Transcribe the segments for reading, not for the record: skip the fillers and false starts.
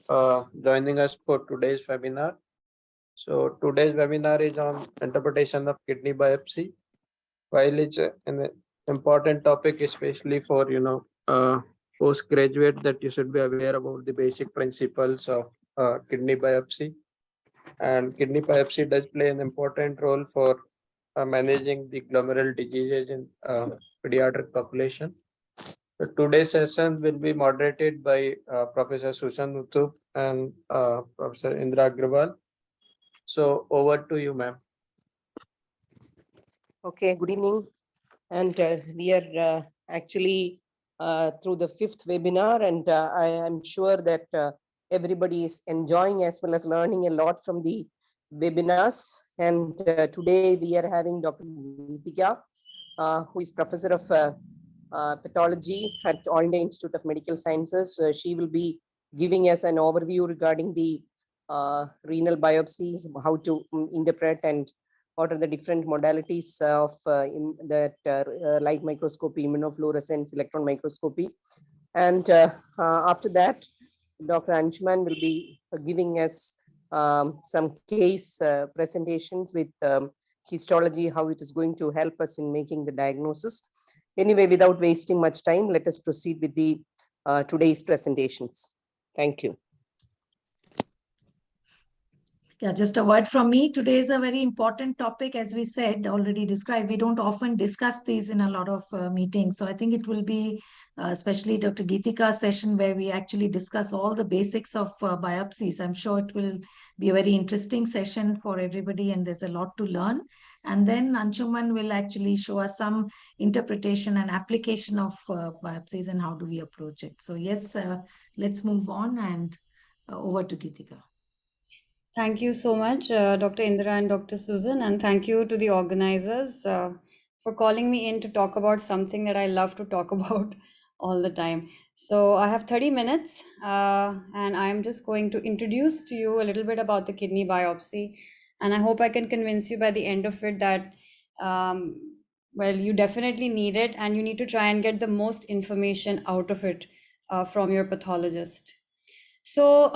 for joining us for today's webinar. So today's webinar is on interpretation of kidney biopsy. While it's an important topic, especially for postgraduate, that you should be aware about the basic principles of kidney biopsy. And kidney biopsy does play an important role for managing the glomerular diseases in pediatric population. So today's session will be moderated by Professor Susan Uthup and Professor Indra Agrawal. So over to you, ma'am. Okay, good evening. And we are actually through the 5th webinar, and I am sure that everybody is enjoying as well as learning a lot from the webinars. And today we are having Dr. Geetika, who is Professor of Pathology at All India Institute of Medical Sciences. She will be giving us an overview regarding the renal biopsy, how to interpret, and what are the different modalities of light microscopy, immunofluorescence, electron microscopy. And after that, Dr. Anshuman will be giving us some case presentations with histology, how it is going to help us in making the diagnosis. Anyway, without wasting much time, let us proceed with the today's presentations. Thank you. Yeah, just a word from me. Today is a very important topic, as we said, already described. We don't often discuss these in a lot of meetings. So I think it will be especially Dr. Geetika's session where we actually discuss all the basics of biopsies. I'm sure it will be a very interesting session for everybody, and there's a lot to learn. And then Anshuman will actually show us some interpretation and application of biopsies and how do we approach it. So yes, let's move on, and over to Geetika. Thank you so much, Dr. Indra and Dr. Susan, and thank you to the organizers for calling me in to talk about something that I love to talk about all the time. So I have 30 minutes and I'm just going to introduce to you a little bit about the kidney biopsy. And I hope I can convince you by the end of it that, well, you definitely need it and you need to try and get the most information out of it from your pathologist. So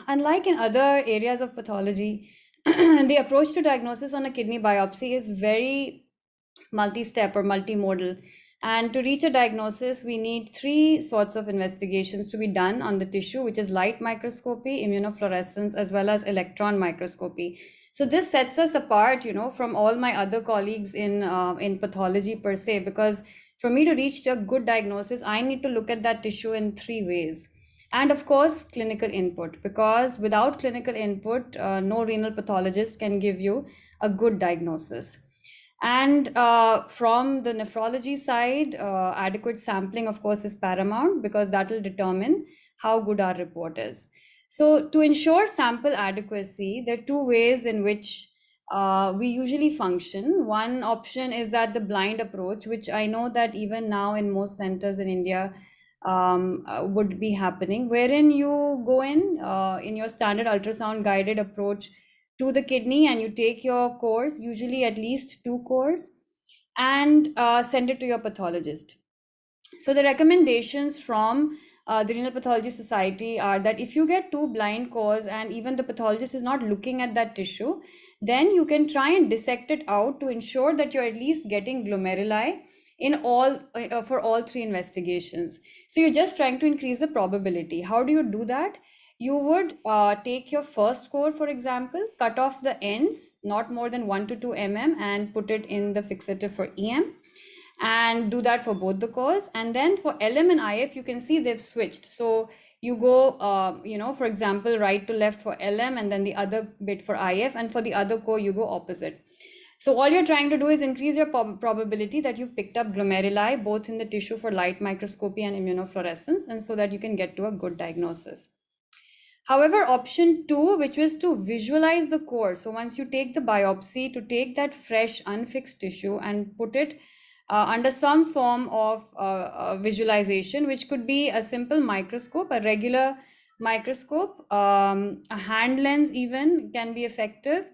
unlike in other areas of pathology, the approach to diagnosis on a kidney biopsy is very multi-step or multimodal. And to reach a diagnosis, we need 3 sorts of investigations to be done on the tissue, which is light microscopy, immunofluorescence, as well as electron microscopy. So this sets us apart, from all my other colleagues in pathology per se, because for me to reach a good diagnosis, I need to look at that tissue in 3 ways. And of course, clinical input, because without clinical input, no renal pathologist can give you a good diagnosis. And from the nephrology side, adequate sampling, of course, is paramount because that will determine how good our report is. So to ensure sample adequacy, there are 2 ways in which we usually function. One option is that the blind approach, which I know that even now in most centers in India, would be happening, wherein you go in your standard ultrasound guided approach to the kidney and you take your course, usually at least 2 cores, and send it to your pathologist. So the recommendations from the Renal Pathology Society are that if you get 2 blind cores and even the pathologist is not looking at that tissue, then you can try and dissect it out to ensure that you're at least getting glomeruli in all for all 3 investigations. So you're just trying to increase the probability. How do you do that? You would take your first core, for example, cut off the ends, not more than 1 to 2 mm, and put it in the fixative for EM, and do that for both the cores. And then for LM and IF, you can see they've switched. So you go, for example, right to left for LM and then the other bit for IF, and for the other core, you go opposite. So all you're trying to do is increase your probability that you've picked up glomeruli, both in the tissue for light microscopy and immunofluorescence, and so that you can get to a good diagnosis. However, option 2, which was to visualize the core. So once you take the biopsy, to take that fresh unfixed tissue and put it under some form of visualization, which could be a simple microscope, a regular microscope, a hand lens even can be effective.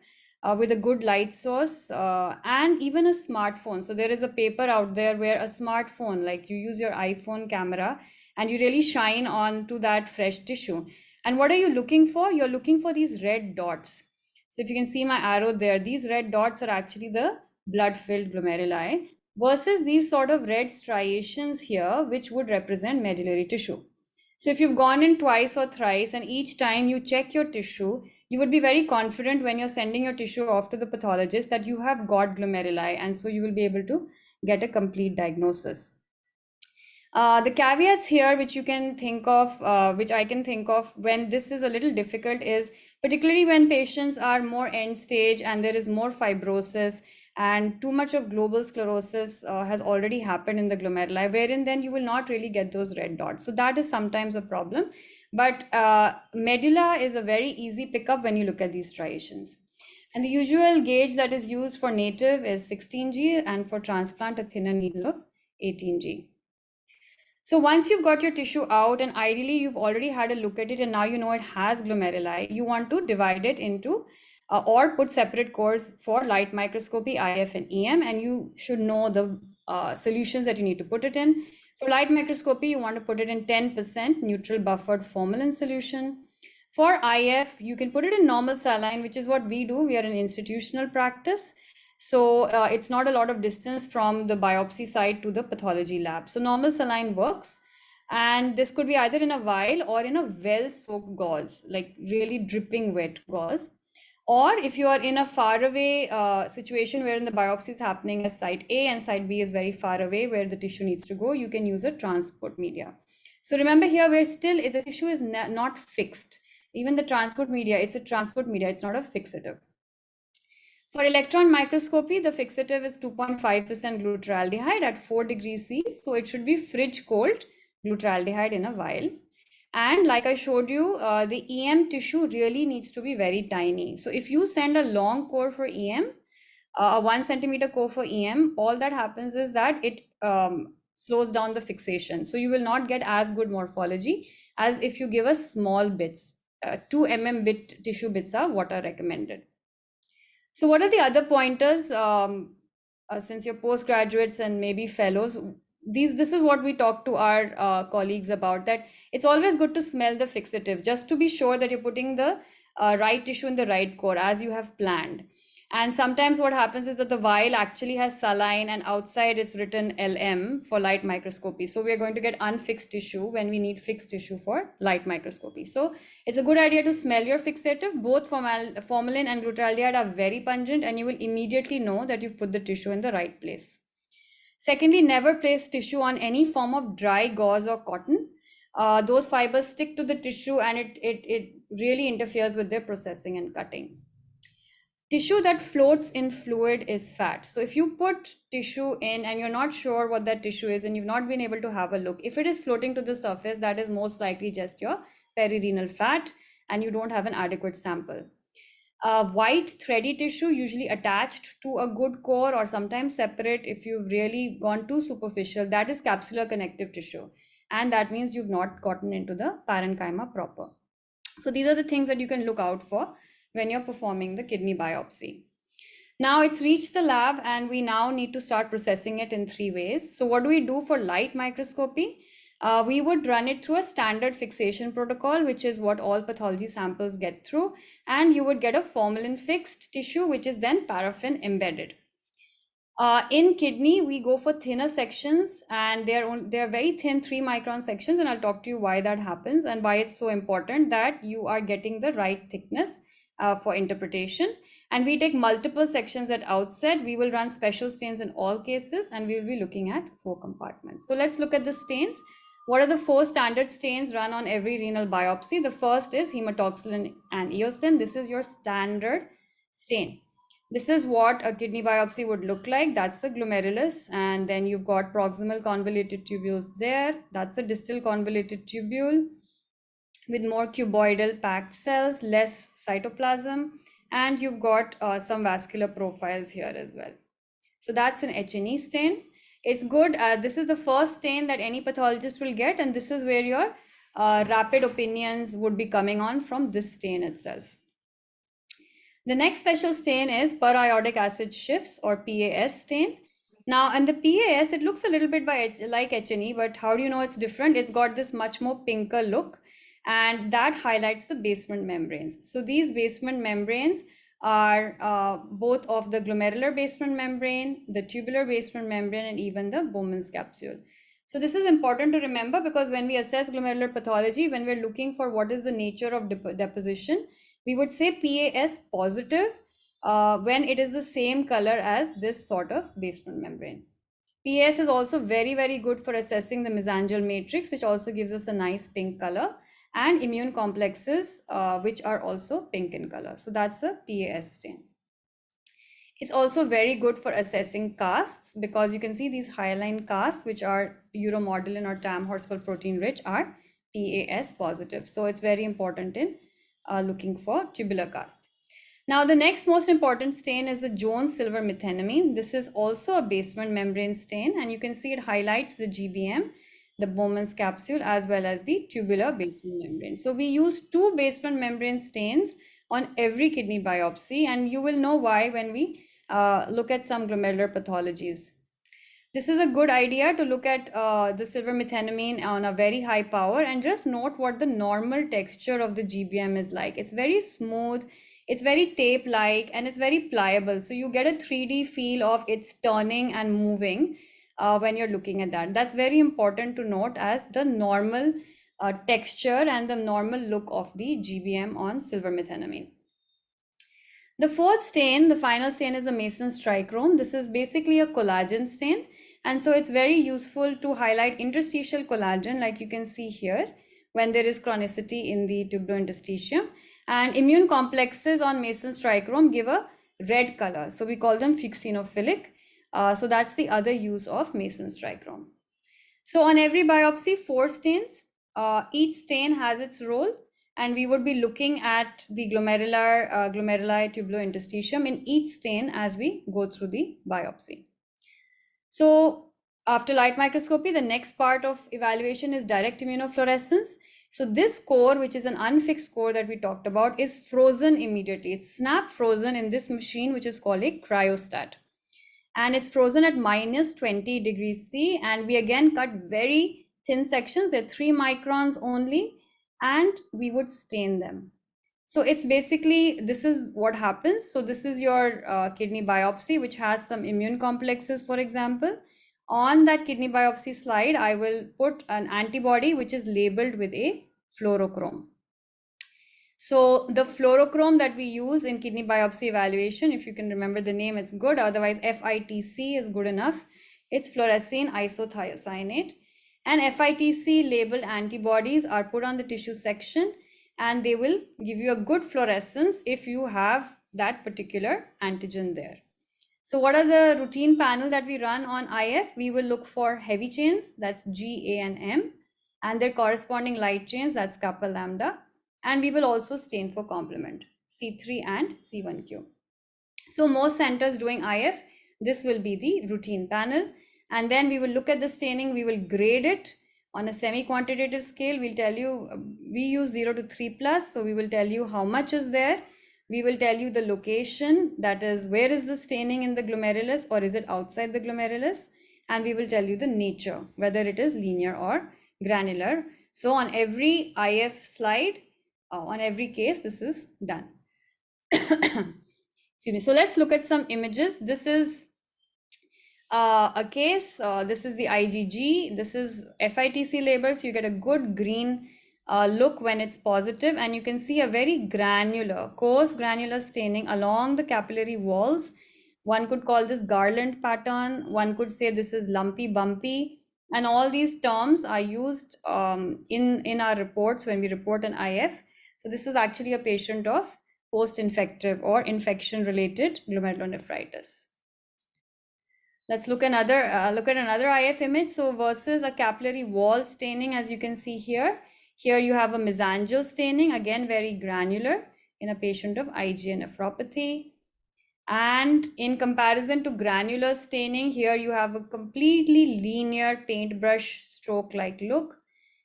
With a good light source and even a smartphone. So there is a paper out there where a smartphone, like you use your iPhone camera and you really shine on to that fresh tissue. And what are you looking for? You're looking for these red dots. So if you can see my arrow there, these red dots are actually the blood-filled glomeruli versus these sort of red striations here, which would represent medullary tissue. So if you've gone in twice or thrice and each time you check your tissue, you would be very confident when you're sending your tissue off to the pathologist that you have got glomeruli, and so you will be able to get a complete diagnosis. The caveats here, which you can think of, which I can think of when this is a little difficult, is particularly when patients are more end stage and there is more fibrosis and too much of global sclerosis has already happened in the glomeruli, wherein then you will not really get those red dots. So that is sometimes a problem. But medulla is a very easy pickup when you look at these striations. And the usual gauge that is used for native is 16G, and for transplant, a thinner needle of 18G. So once you've got your tissue out and ideally you've already had a look at it and now you know it has glomeruli, you want to divide it into or put separate cores for light microscopy, IF and EM, and you should know the solutions that you need to put it in. For light microscopy, you want to put it in 10% neutral buffered formalin solution. For IF, you can put it in normal saline, which is what we do. We are an institutional practice. So it's not a lot of distance from the biopsy site to the pathology lab. So normal saline works. And this could be either in a vial or in a well-soaked gauze, like really dripping wet gauze. Or if you are in a faraway situation wherein the biopsy is happening at site A and site B is very far away where the tissue needs to go, you can use a transport media. So remember here, we're still, the tissue is not fixed. Even the transport media, it's a transport media, it's not a fixative. For electron microscopy, the fixative is 2.5% glutaraldehyde at 4 degrees C. So it should be fridge cold glutaraldehyde in a vial. And like I showed you, the EM tissue really needs to be very tiny. So if you send a long core for EM, a 1 centimeter core for EM, all that happens is that it slows down the fixation. So you will not get as good morphology as if you give us small bits. 2 mm bit tissue bits are what are recommended. So what are the other pointers? Since you're postgraduates and maybe fellows, this is what we talk to our colleagues about, that it's always good to smell the fixative just to be sure that you're putting the right tissue in the right core as you have planned. And sometimes what happens is that the vial actually has saline and outside it's written LM for light microscopy. So we're going to get unfixed tissue when we need fixed tissue for light microscopy. So it's a good idea to smell your fixative. Both formalin and glutaraldehyde are very pungent and you will immediately know that you've put the tissue in the right place. Secondly, never place tissue on any form of dry gauze or cotton. Those fibers stick to the tissue and it really interferes with their processing and cutting. Tissue that floats in fluid is fat. So if you put tissue in and you're not sure what that tissue is and you've not been able to have a look, if it is floating to the surface, that is most likely just your perirenal fat and you don't have an adequate sample. White thready tissue, usually attached to a good core or sometimes separate if you've really gone too superficial, that is capsular connective tissue. And that means you've not gotten into the parenchyma proper. So these are the things that you can look out for when you're performing the kidney biopsy. Now it's reached the lab and we now need to start processing it in 3 ways. So what do we do for light microscopy? We would run it through a standard fixation protocol, which is what all pathology samples get through. And you would get a formalin fixed tissue, which is then paraffin embedded. In kidney, we go for thinner sections and they're very thin 3 micron sections. And I'll talk to you why that happens and why it's so important that you are getting the right thickness for interpretation. And we take multiple sections at outset. We will run special stains in all cases and we will be looking at 4 compartments. So let's look at the stains. What are the 4 standard stains run on every renal biopsy? The first is hematoxylin and eosin. This is your standard stain. This is what a kidney biopsy would look like. That's a glomerulus. And then you've got proximal convoluted tubules there. That's a distal convoluted tubule with more cuboidal packed cells, less cytoplasm. And you've got some vascular profiles here as well. So that's an H&E stain. It's good. This is the first stain that any pathologist will get. And this is where your rapid opinions would be coming on from this stain itself. The next special stain is periodic acid shifts or PAS stain. Now, and the PAS, it looks a little bit like H&E, but how do you know it's different? It's got this much more pinker look. and that highlights the basement membranes. So these basement membranes are both of the glomerular basement membrane, the tubular basement membrane, and even the Bowman's capsule. So this is important to remember, because when we assess glomerular pathology, when we're looking for what is the nature of deposition, we would say PAS positive when it is the same color as this sort of basement membrane. PAS is also very, very good for assessing the mesangial matrix, which also gives us a nice pink color, and immune complexes, which are also pink in color. So that's a PAS stain. It's also very good for assessing casts, because you can see these hyaline casts, which are uromodulin or TAM Horsfall protein rich, are PAS positive. So it's very important in looking for tubular casts. Now, the next most important stain is the Jones silver methenamine. This is also a basement membrane stain, and you can see it highlights the GBM, the Bowman's capsule, as well as the tubular basement membrane. So we use 2 basement membrane stains on every kidney biopsy, and you will know why when we look at some glomerular pathologies. This is a good idea to look at the silver methenamine on a very high power and just note what the normal texture of the GBM is like. It's very smooth, it's very tape-like, and it's very pliable. So you get a 3D feel of it's turning and moving when you're looking at that. That's very important to note as the normal texture and the normal look of the GBM on silver methenamine. The fourth stain, the final stain, is the Mason's trichrome. This is basically a collagen stain. And so it's very useful to highlight interstitial collagen, like you can see here, when there is chronicity in the tubulointerstitium. And immune complexes on Mason's trichrome give a red color. So we call them fuchsinophilic. So that's the other use of Mason's trichrome. So on every biopsy, 4 stains. Each stain has its role, and we would be looking at the glomeruli tubulointerstitium in each stain as we go through the biopsy. So after light microscopy, the next part of evaluation is direct immunofluorescence. So this core, which is an unfixed core that we talked about, is frozen immediately. It's snap frozen in this machine, which is called a cryostat. And it's frozen at minus 20 degrees C. And we again cut very thin sections. They're 3 microns only, and we would stain them. So it's basically, this is what happens. So this is your kidney biopsy, which has some immune complexes, for example. On that kidney biopsy slide, I will put an antibody which is labeled with a fluorochrome. So the fluorochrome that we use in kidney biopsy evaluation, if you can remember the name, it's good. Otherwise, FITC is good enough. It's fluorescein isothiocyanate. And FITC labeled antibodies are put on the tissue section, and they will give you a good fluorescence if you have that particular antigen there. So what are the routine panel that we run on IF? We will look for heavy chains, that's G, A, and M, and their corresponding light chains, that's kappa lambda. And we will also stain for complement, C3 and C1q. So most centers doing IF, this will be the routine panel. And then we will look at the staining, we will grade it on a semi-quantitative scale. We'll tell you, we use 0 to 3 plus, so we will tell you how much is there. We will tell you the location, that is, where is the staining in the glomerulus, or is it outside the glomerulus? And we will tell you the nature, whether it is linear or granular. So on every IF slide, on every case, this is done. Excuse me. So let's look at some images. This is a case. This is the IgG. This is FITC label. So you get a good green look when it's positive, and you can see a very granular, coarse granular staining along the capillary walls. One could call this garland pattern. One could say this is lumpy, bumpy. And all these terms are used in our reports when we report an IF. So this is actually a patient of post-infective or infection-related glomerulonephritis. Let's look at another IF image. So versus a capillary wall staining, as you can see here. Here you have a mesangial staining, again very granular in a patient of IgA nephropathy. And in comparison to granular staining, here you have a completely linear paintbrush stroke-like look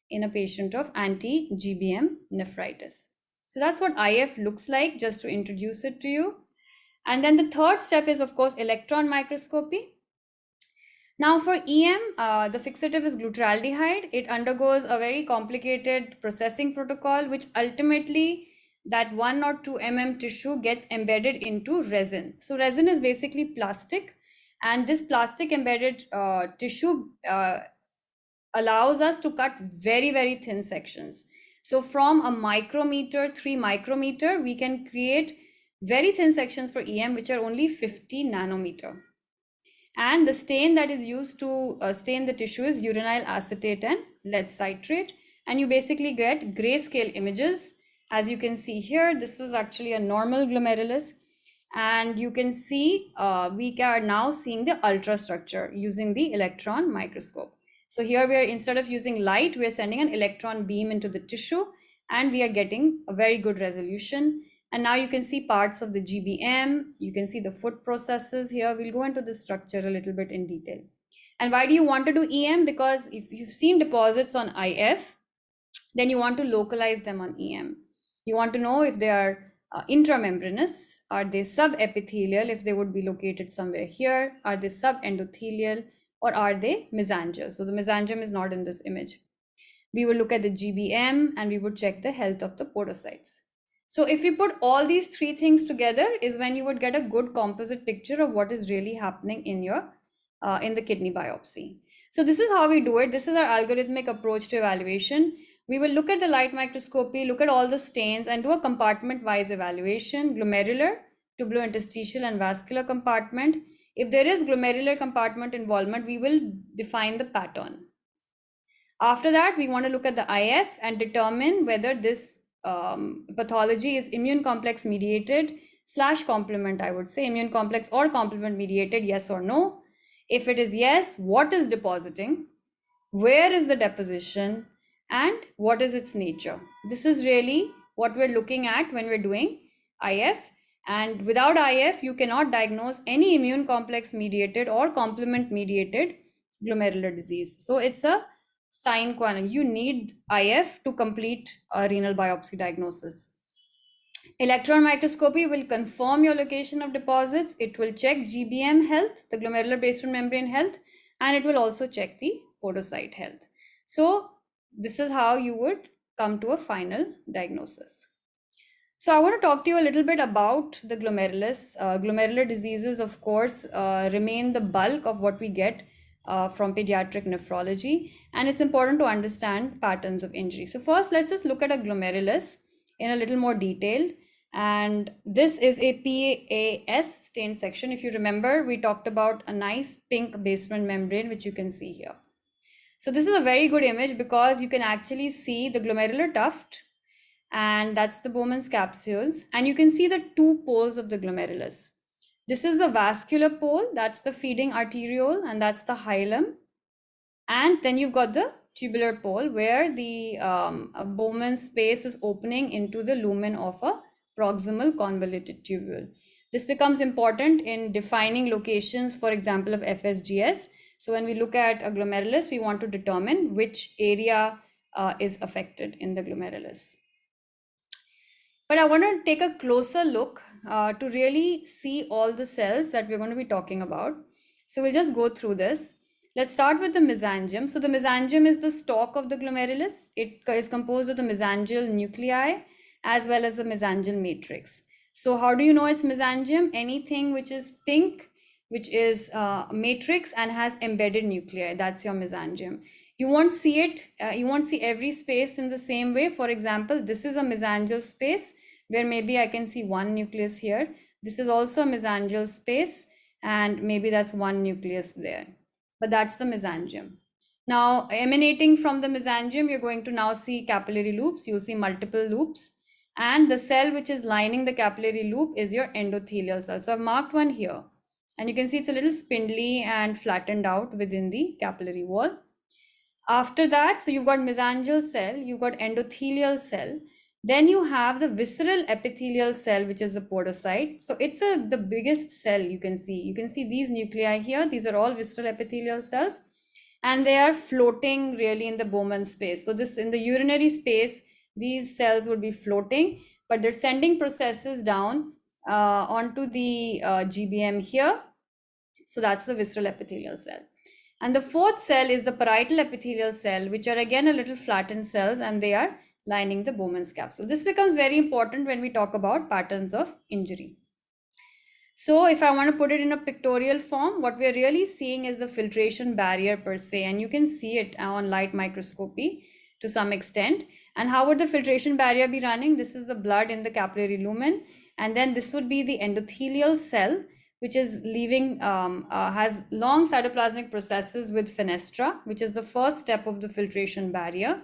in a patient of anti-GBM nephritis. So that's what IF looks like, just to introduce it to you. And then the third step is, of course, electron microscopy. Now for EM, the fixative is glutaraldehyde. It undergoes a very complicated processing protocol, which ultimately that 1 or 2 mm tissue gets embedded into resin. So resin is basically plastic, and this plastic embedded tissue allows us to cut very, very thin sections. So from a micrometer, 3 micrometer, we can create very thin sections for EM, which are only 50 nanometer. And the stain that is used to stain the tissue is uranyl acetate and lead citrate. And you basically get grayscale images. As you can see here, this was actually a normal glomerulus. And you can see we are now seeing the ultrastructure using the electron microscope. So here we are, instead of using light, we are sending an electron beam into the tissue, and we are getting a very good resolution. And now you can see parts of the GBM, you can see the foot processes here. We'll go into the structure a little bit in detail. And why do you want to do EM? Because if you've seen deposits on IF, then you want to localize them on EM. You want to know if they are intramembranous, are they subepithelial, if they would be located somewhere here, are they subendothelial, or are they mesangial? So the mesangium is not in this image. We will look at the GBM, and we would check the health of the podocytes. So if you put all these 3 things together is when you would get a good composite picture of what is really happening in your in the kidney biopsy. So this is how we do it. This is our algorithmic approach to evaluation. We will look at the light microscopy, look at all the stains, and do a compartment-wise evaluation: glomerular, tubulointerstitial, and vascular compartment. If there is glomerular compartment involvement, we will define the pattern. After that, we want to look at the IF and determine whether this pathology is immune complex mediated / complement, I would say, immune complex or complement mediated, yes or no. If it is yes, what is depositing, where is the deposition, and what is its nature? This is really what we're looking at when we're doing IF. And without IF, you cannot diagnose any immune complex mediated or complement mediated glomerular disease. So it's a sine qua non. You need IF to complete a renal biopsy diagnosis. Electron microscopy will confirm your location of deposits. It will check GBM health, the glomerular basement membrane health, and it will also check the podocyte health. So this is how you would come to a final diagnosis. So I want to talk to you a little bit about the glomerulus. Glomerular diseases, of course, remain the bulk of what we get from pediatric nephrology, and it's important to understand patterns of injury. So first, let's just look at a glomerulus in a little more detail. And this is a PAS stain section. If you remember, we talked about a nice pink basement membrane, which you can see here. So this is a very good image because you can actually see the glomerular tuft, and that's the Bowman's capsule. And you can see the 2 poles of the glomerulus. This is the vascular pole, that's the feeding arteriole, and that's the hilum. And then you've got the tubular pole where the Bowman's space is opening into the lumen of a proximal convoluted tubule. This becomes important in defining locations, for example, of FSGS. So when we look at a glomerulus, we want to determine which area is affected in the glomerulus. But I want to take a closer look to really see all the cells that we're going to be talking about. So we'll just go through this. Let's start with the mesangium. So the mesangium is the stalk of the glomerulus. It is composed of the mesangial nuclei as well as the mesangial matrix. So how do you know it's mesangium? Anything which is pink, which is matrix and has embedded nuclei, that's your mesangium. You won't see it, you won't see every space in the same way. For example, this is a mesangial space where maybe I can see 1 nucleus here. This is also a mesangial space, and maybe that's 1 nucleus there. But that's the mesangium. Now, emanating from the mesangium, you're going to now see capillary loops. You'll see multiple loops. And the cell which is lining the capillary loop is your endothelial cell. So I've marked one here. And you can see it's a little spindly and flattened out within the capillary wall. After that, so you've got mesangial cell, you've got endothelial cell. Then you have the visceral epithelial cell, which is the podocyte. So it's the biggest cell you can see. You can see these nuclei here. These are all visceral epithelial cells. And they are floating really in the Bowman space. So this in the urinary space, these cells would be floating, but they're sending processes down onto the GBM here. So that's the visceral epithelial cell. And the fourth cell is the parietal epithelial cell, which are again a little flattened cells, and they are lining the Bowman's capsule. This becomes very important when we talk about patterns of injury. So if I want to put it in a pictorial form, what we're really seeing is the filtration barrier per se, and you can see it on light microscopy to some extent. And how would the filtration barrier be running? This is the blood in the capillary lumen, and then this would be the endothelial cell, which is leaving, has long cytoplasmic processes with fenestra, which is the first step of the filtration barrier.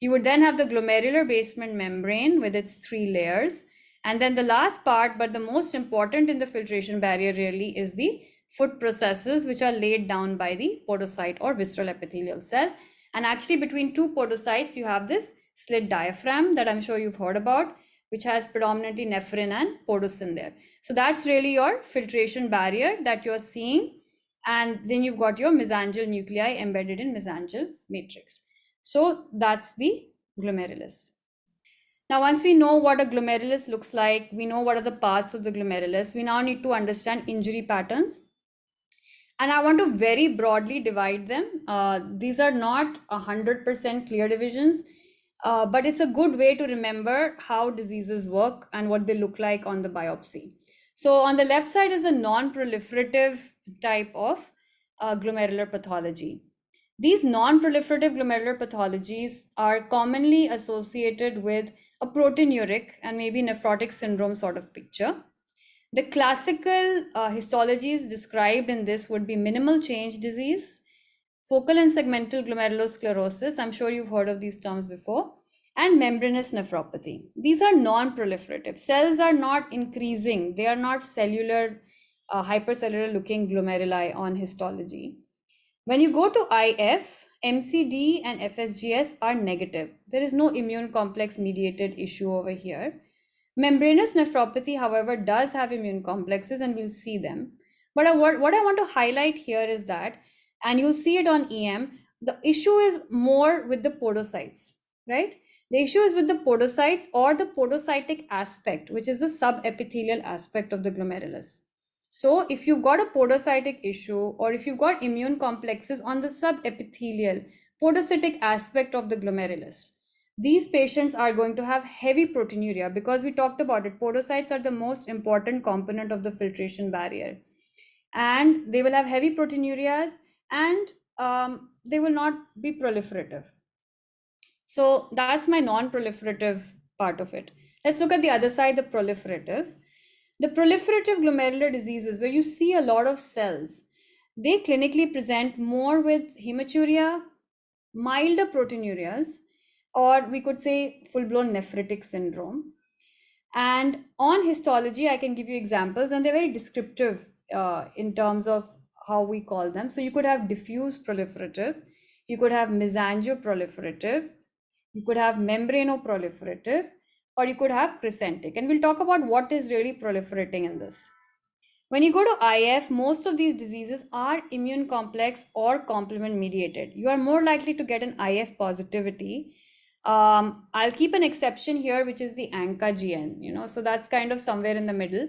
You would then have the glomerular basement membrane with its 3 layers. And then the last part, but the most important in the filtration barrier really, is the foot processes, which are laid down by the podocyte or visceral epithelial cell. And actually between 2 podocytes, you have this slit diaphragm that I'm sure you've heard about, which has predominantly nephrin and podocin there. So that's really your filtration barrier that you're seeing. And then you've got your mesangial nuclei embedded in mesangial matrix. So that's the glomerulus. Now, once we know what a glomerulus looks like, we know what are the parts of the glomerulus, we now need to understand injury patterns. And I want to very broadly divide them. These are not 100% clear divisions, but it's a good way to remember how diseases work and what they look like on the biopsy. So on the left side is a non-proliferative type of glomerular pathology. These non-proliferative glomerular pathologies are commonly associated with a proteinuric and maybe nephrotic syndrome sort of picture. The classical histologies described in this would be minimal change disease, focal and segmental glomerulosclerosis, I'm sure you've heard of these terms before, and membranous nephropathy. These are non-proliferative. Cells are not increasing. They are not cellular, hypercellular looking glomeruli on histology. When you go to IF, MCD and FSGS are negative. There is no immune complex mediated issue over here. Membranous nephropathy, however, does have immune complexes, and we'll see them. But what I want to highlight here is that, and you'll see it on EM, the issue is more with the podocytes, right? The issue is with the podocytes or the podocytic aspect, which is the subepithelial aspect of the glomerulus. So if you've got a podocytic issue, or if you've got immune complexes on the subepithelial podocytic aspect of the glomerulus, these patients are going to have heavy proteinuria, because we talked about it. Podocytes are the most important component of the filtration barrier, and they will have heavy proteinurias, and they will not be proliferative. So that's my non-proliferative part of it. Let's look at the other side, the proliferative. The proliferative glomerular diseases, where you see a lot of cells, they clinically present more with hematuria, milder proteinurias, or we could say full-blown nephritic syndrome. And on histology, I can give you examples, and they're very descriptive in terms of how we call them. So you could have diffuse proliferative, you could have mesangioproliferative, you could have membranoproliferative, or you could have crescentic. And we'll talk about what is really proliferating in this. When you go to IF, most of these diseases are immune complex or complement mediated. You are more likely to get an IF positivity. I'll keep an exception here, which is the ANCA GN, so that's kind of somewhere in the middle.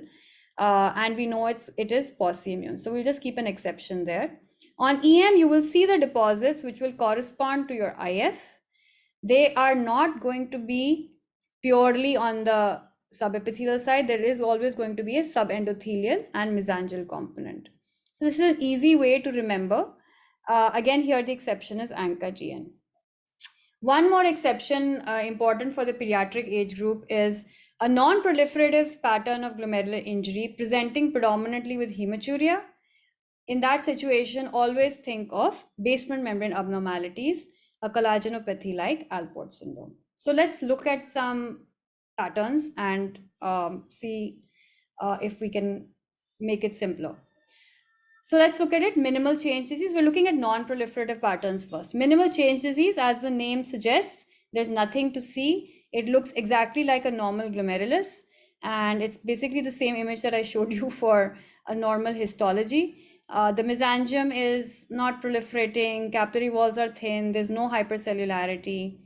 And we know it is post-immune. So we'll just keep an exception there. On EM, you will see the deposits which will correspond to your IF. They are not going to be purely on the subepithelial side. There is always going to be a subendothelial and mesangial component. So this is an easy way to remember. Again, here the exception is ANCA GN. One more exception important for the pediatric age group is a non-proliferative pattern of glomerular injury presenting predominantly with hematuria. In that situation, always think of basement membrane abnormalities, a collagenopathy like Alport syndrome. So let's look at some patterns and see if we can make it simpler. So let's look at it. Minimal change disease. We're looking at non-proliferative patterns first. Minimal change disease, as the name suggests, there's nothing to see. It looks exactly like a normal glomerulus, and it's basically the same image that I showed you for a normal histology. The mesangium is not proliferating, capillary walls are thin, there's no hypercellularity.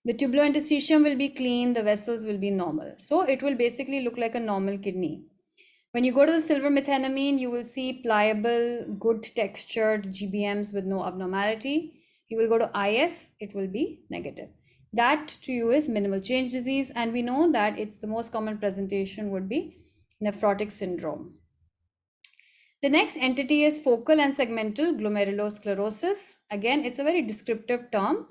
The tubulointerstitium will be clean, the vessels will be normal. So it will basically look like a normal kidney. When you go to the silver methenamine, you will see pliable, good textured GBMs with no abnormality. You will go to IF, it will be negative. That to you is minimal change disease, and we know that it's the most common presentation would be nephrotic syndrome. The next entity is focal and segmental glomerulosclerosis. Again, it's a very descriptive term.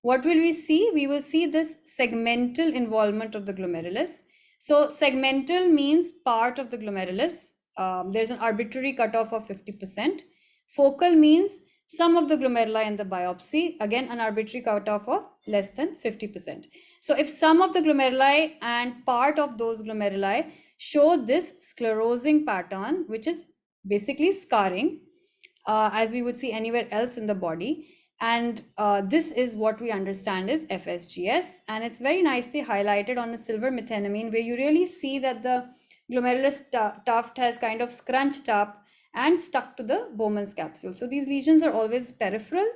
What will we see? We will see this segmental involvement of the glomerulus. So segmental means part of the glomerulus. There's an arbitrary cutoff of 50%. Focal means some of the glomeruli in the biopsy, again, an arbitrary cutoff of less than 50%. So if some of the glomeruli and part of those glomeruli show this sclerosing pattern, which is basically scarring, as we would see anywhere else in the body. And this is what we understand is FSGS. And it's very nicely highlighted on a silver methenamine, where you really see that the glomerulus tuft has kind of scrunched up and stuck to the Bowman's capsule. So these lesions are always peripheral,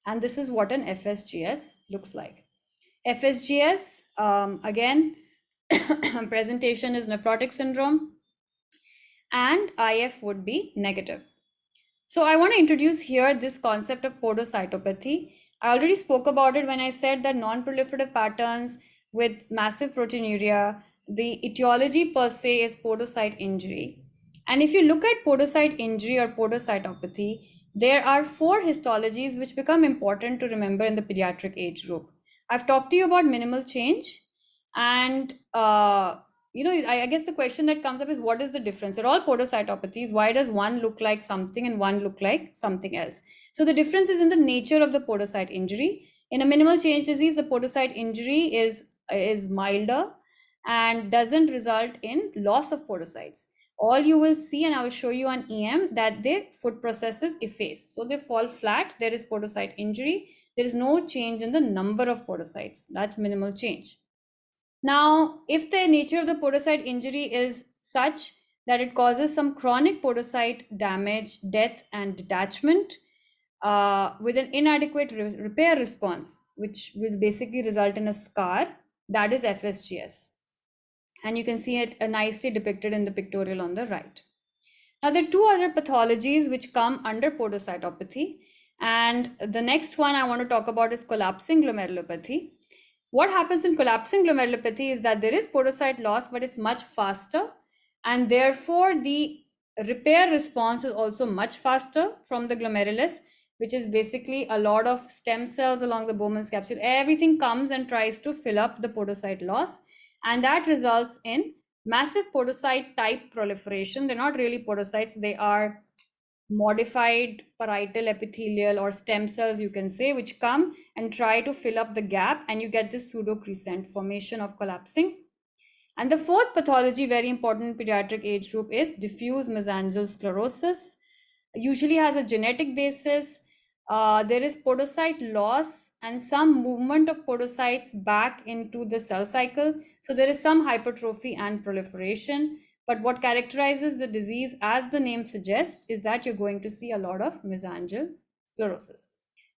and this is what an FSGS looks like. FSGS, again, presentation is nephrotic syndrome, and IF would be negative. So I want to introduce here this concept of podocytopathy. I already spoke about it when I said that non-proliferative patterns with massive proteinuria, the etiology per se is podocyte injury. And if you look at podocyte injury or podocytopathy, there are 4 histologies which become important to remember in the pediatric age group. I've talked to you about minimal change, and I guess the question that comes up is, what is the difference? They're all podocytopathies. Why does one look like something and one look like something else? So the difference is in the nature of the podocyte injury. In a minimal change disease, the podocyte injury is milder and doesn't result in loss of podocytes. All you will see, and I will show you on EM, that the foot process is effaced. So they fall flat. There is podocyte injury. There is no change in the number of podocytes. That's minimal change. Now, if the nature of the podocyte injury is such that it causes some chronic podocyte damage, death, and detachment with an inadequate repair response, which will basically result in a scar, that is FSGS. And you can see it nicely depicted in the pictorial on the right. Now, there are 2 other pathologies which come under podocytopathy. And the next one I want to talk about is collapsing glomerulopathy. What happens in collapsing glomerulopathy is that there is podocyte loss, but it's much faster. And therefore, the repair response is also much faster from the glomerulus, which is basically a lot of stem cells along the Bowman's capsule. Everything comes and tries to fill up the podocyte loss. And that results in massive podocyte type proliferation. They're not really podocytes. They are modified parietal epithelial or stem cells, you can say, which come and try to fill up the gap, and you get this pseudo crescent formation of collapsing. And the 4th pathology, very important in pediatric age group, is diffuse mesangial sclerosis. Usually has a genetic basis. There is podocyte loss and some movement of podocytes back into the cell cycle. So there is some hypertrophy and proliferation. But what characterizes the disease, as the name suggests, is that you're going to see a lot of mesangial sclerosis.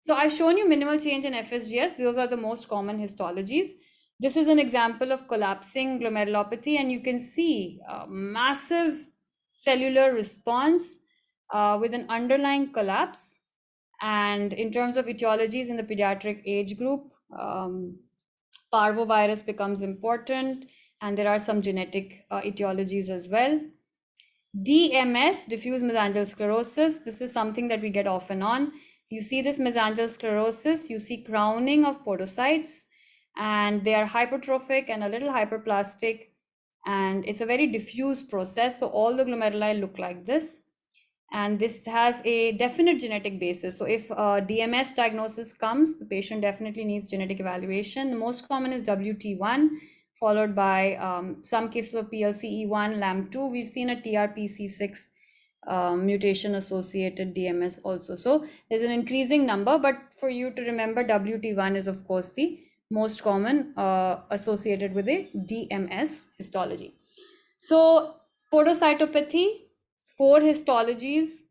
So I've shown you minimal change in FSGS. Those are the most common histologies. This is an example of collapsing glomerulopathy, and you can see a massive cellular response with an underlying collapse. And in terms of etiologies in the pediatric age group, parvovirus becomes important, and there are some genetic etiologies as well. DMS, diffuse mesangial sclerosis, this is something that we get off and on. You see this mesangial sclerosis, you see crowning of podocytes, and they are hypertrophic and a little hyperplastic, and it's a very diffuse process. So all the glomeruli look like this, and this has a definite genetic basis. So if DMS diagnosis comes, the patient definitely needs genetic evaluation. The most common is WT1, followed by some cases of PLCE1, LAM2. We've seen a TRPC6 mutation associated DMS also. So there's an increasing number, but for you to remember, WT1 is of course the most common associated with a DMS histology. So podocytopathy, 4 histologies,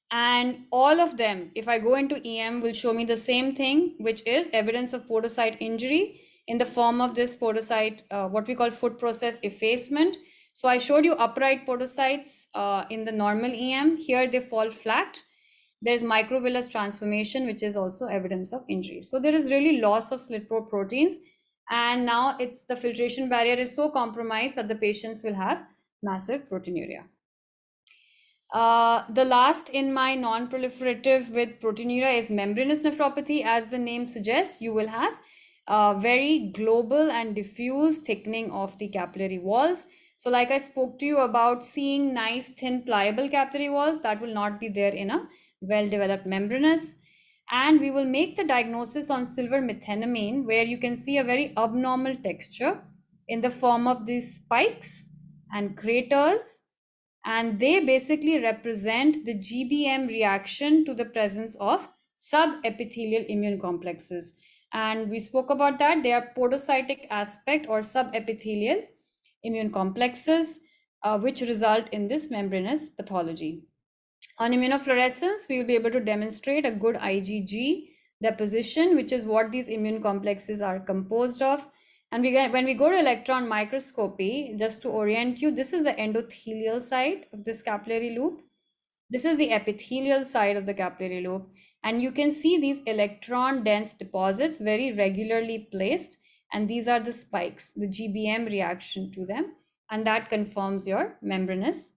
and all of them, if I go into EM, will show me the same thing, which is evidence of podocyte injury in the form of this podocyte, what we call foot process effacement. So I showed you upright podocytes in the normal EM. Here they fall flat. There's microvillus transformation, which is also evidence of injury. So there is really loss of slit proteins. And now the filtration barrier is so compromised that the patients will have massive proteinuria. The last in my non-proliferative with proteinuria is membranous nephropathy. As the name suggests, you will have very global and diffuse thickening of the capillary walls. So like I spoke to you about seeing nice, thin, pliable capillary walls, that will not be there in a well-developed membranous. And we will make the diagnosis on silver methenamine, where you can see a very abnormal texture in the form of these spikes and craters. And they basically represent the GBM reaction to the presence of subepithelial immune complexes. And we spoke about that. They are podocytic aspect or subepithelial immune complexes, which result in this membranous pathology. On immunofluorescence, we will be able to demonstrate a good IgG deposition, which is what these immune complexes are composed of. And when we go to electron microscopy, just to orient you, this is the endothelial side of this capillary loop. This is the epithelial side of the capillary loop. And you can see these electron dense deposits very regularly placed. And these are the spikes, the GBM reaction to them. And that confirms your membranous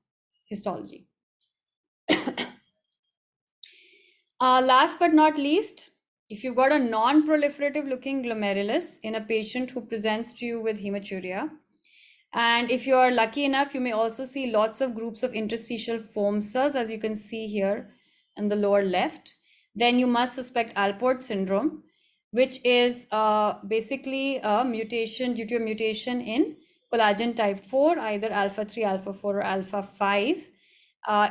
histology. Last but not least, if you've got a non-proliferative looking glomerulus in a patient who presents to you with hematuria, and if you are lucky enough, you may also see lots of groups of interstitial foam cells, as you can see here in the lower left, then you must suspect Alport syndrome, which is basically a mutation due to a mutation in collagen type 4, either alpha 3, alpha 4, or alpha 5.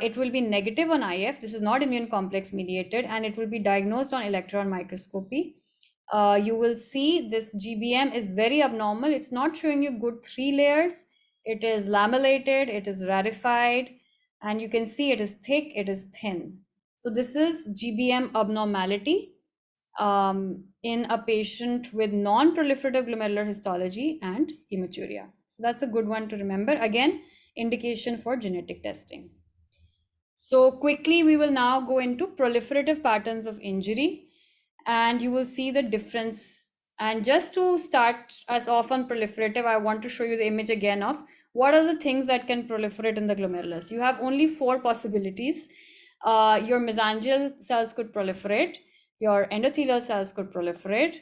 It will be negative on IF. This is not immune complex mediated, and it will be diagnosed on electron microscopy. You will see this GBM is very abnormal. It's not showing you good 3 layers. It is lamellated, it is rarified, and you can see it is thick, it is thin. So this is GBM abnormality in a patient with non-proliferative glomerular histology and hematuria. So that's a good one to remember. Again, indication for genetic testing. So quickly, we will now go into proliferative patterns of injury, and you will see the difference. And just to start us off on proliferative, I want to show you the image again of what are the things that can proliferate in the glomerulus. You have only 4 possibilities. Your mesangial cells could proliferate, your endothelial cells could proliferate,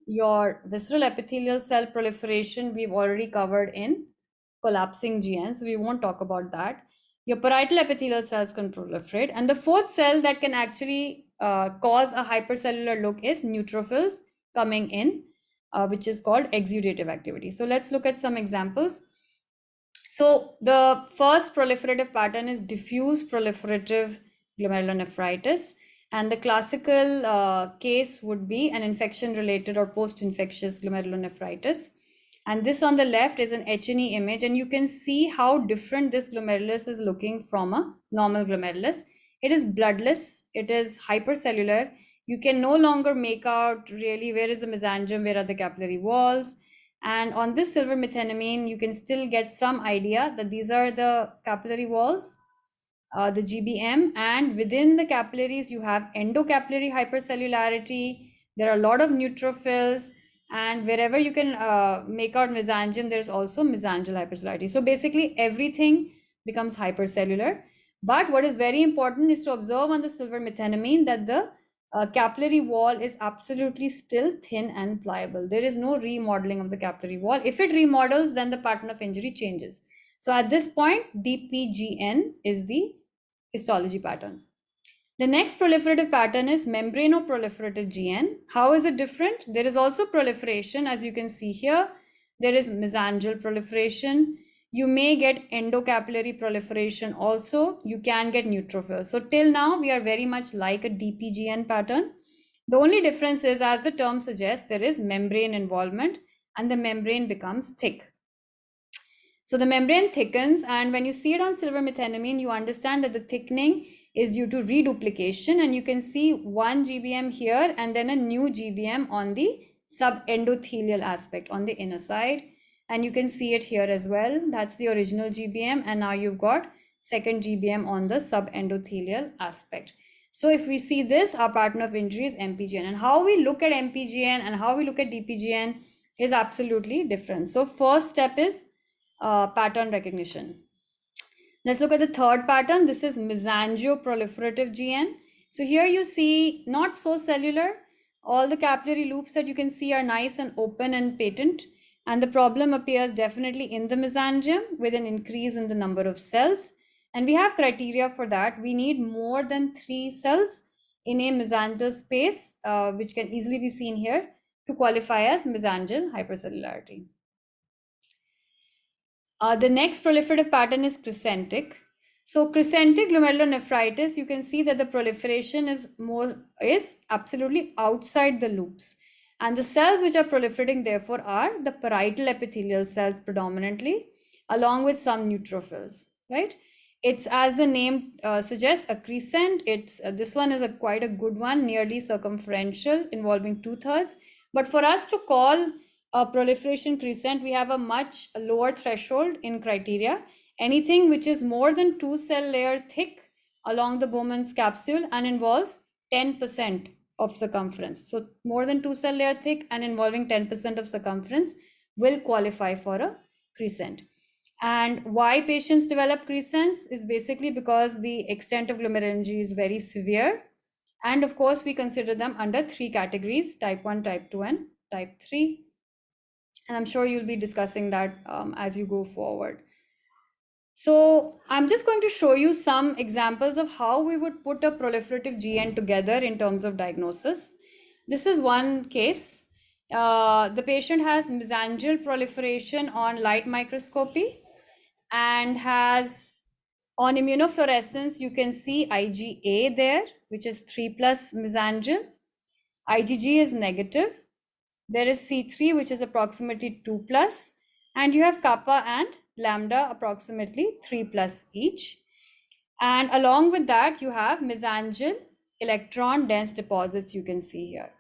your visceral epithelial cell proliferation we've already covered in collapsing GN, so we won't talk about that. Your parietal epithelial cells can proliferate, and the 4th cell that can actually cause a hypercellular look is neutrophils coming in, which is called exudative activity. So let's look at some examples. So the first proliferative pattern is diffuse proliferative glomerulonephritis, and the classical case would be an infection-related or post-infectious glomerulonephritis. And this on the left is an H&E image, and you can see how different this glomerulus is looking from a normal glomerulus. It is bloodless, it is hypercellular. You can no longer make out really where is the mesangium, where are the capillary walls. And on this silver methenamine, you can still get some idea that these are the capillary walls, the GBM, and within the capillaries, you have endocapillary hypercellularity. There are a lot of neutrophils, and wherever you can make out mesangium, there's also mesangial hypercellularity. So basically everything becomes hypercellular. But what is very important is to observe on the silver methenamine that the capillary wall is absolutely still thin and pliable. There is no remodeling of the capillary wall. If it remodels, then the pattern of injury changes. So at this point, DPGN is the histology pattern. The next proliferative pattern is membranoproliferative GN. How is it different? There is also proliferation, as you can see here. There is mesangial proliferation. You may get endocapillary proliferation also. You can get neutrophils. So till now, we are very much like a DPGN pattern. The only difference is, as the term suggests, there is membrane involvement and the membrane becomes thick. So the membrane thickens, and when you see it on silver methenamine, you understand that the thickening is due to reduplication, and you can see one GBM here and then a new GBM on the subendothelial aspect on the inner side. And you can see it here as well. That's the original GBM, and now you've got second GBM on the subendothelial aspect. So if we see this, our pattern of injury is MPGN, and how we look at MPGN and how we look at DPGN is absolutely different. So first step is pattern recognition. Let's look at the third pattern. This is mesangioproliferative GN. So here you see not so cellular. All the capillary loops that you can see are nice and open and patent. And the problem appears definitely in the mesangium with an increase in the number of cells. And we have criteria for that. We need more than 3 cells in a mesangial space, which can easily be seen here, to qualify as mesangial hypercellularity. The next proliferative pattern is crescentic. So crescentic glomerulonephritis, you can see that the proliferation is absolutely outside the loops. And the cells which are proliferating therefore are the parietal epithelial cells predominantly, along with some neutrophils, right? It's, as the name suggests, a crescent. This one is quite a good one, nearly circumferential, involving 2/3. But for us to call a proliferation crescent, we have a much lower threshold in criteria. Anything which is more than 2 cell layer thick along the Bowman's capsule and involves 10% of circumference. So more than 2 cell layer thick and involving 10% of circumference will qualify for a crescent. And why patients develop crescents is basically because the extent of glomerular injury is very severe. And of course, we consider them under 3 categories: type 1, type 2, and type 3. And I'm sure you'll be discussing that as you go forward. So I'm just going to show you some examples of how we would put a proliferative GN together in terms of diagnosis. This is one case. The patient has mesangial proliferation on light microscopy and has, on immunofluorescence, you can see IgA there, which is 3+ mesangial. IgG is negative. There is C3, which is approximately 2+, and you have kappa and lambda approximately 3+ each. And along with that, you have mesangial electron dense deposits you can see here.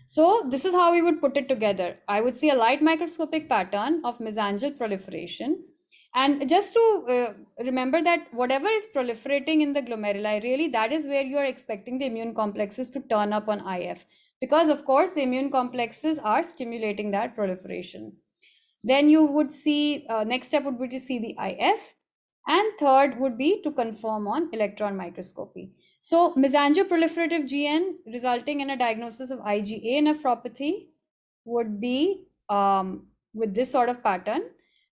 So this is how we would put it together. I would see a light microscopic pattern of mesangial proliferation. And just to remember that whatever is proliferating in the glomeruli, really that is where you are expecting the immune complexes to turn up on IF. Because of course the immune complexes are stimulating that proliferation. Then you would see, next step would be to see the IF. And third would be to confirm on electron microscopy. So mesangioproliferative GN resulting in a diagnosis of IgA nephropathy would be with this sort of pattern.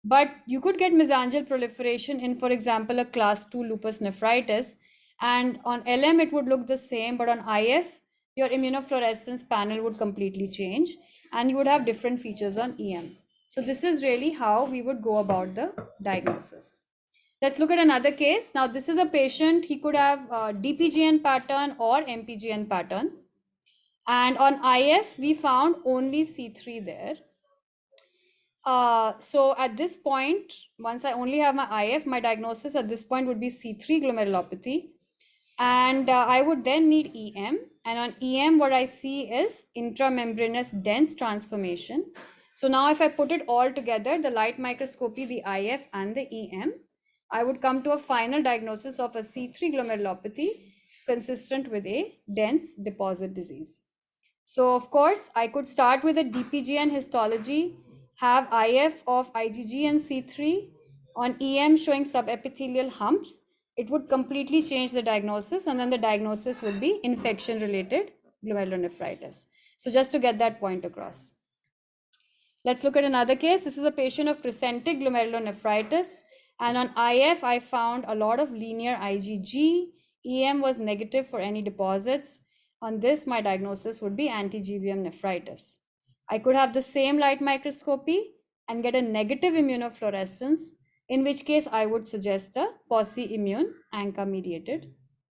But you could get mesangial proliferation in, for example, a class 2 lupus nephritis. And on LM, it would look the same, but on IF, your immunofluorescence panel would completely change and you would have different features on EM. So this is really how we would go about the diagnosis. Let's look at another case. Now, this is a patient, he could have a DPGN pattern or MPGN pattern. And on IF, we found only C3 there. So at this point, once I only have my IF, my diagnosis at this point would be C3 glomerulopathy. And I would then need EM. And on EM, what I see is intramembranous dense transformation. So now if I put it all together, the light microscopy, the IF and the EM, I would come to a final diagnosis of a C3 glomerulopathy consistent with a dense deposit disease. So of course, I could start with a DPGN histology, have IF of IgG and C3, on EM showing subepithelial humps. It would completely change the diagnosis, and then the diagnosis would be infection-related glomerulonephritis. So just to get that point across. Let's look at another case. This is a patient of crescentic glomerulonephritis. And on IF, I found a lot of linear IgG. EM was negative for any deposits. On this, my diagnosis would be anti-GBM nephritis. I could have the same light microscopy and get a negative immunofluorescence, in which case I would suggest a posse-immune ANCA-mediated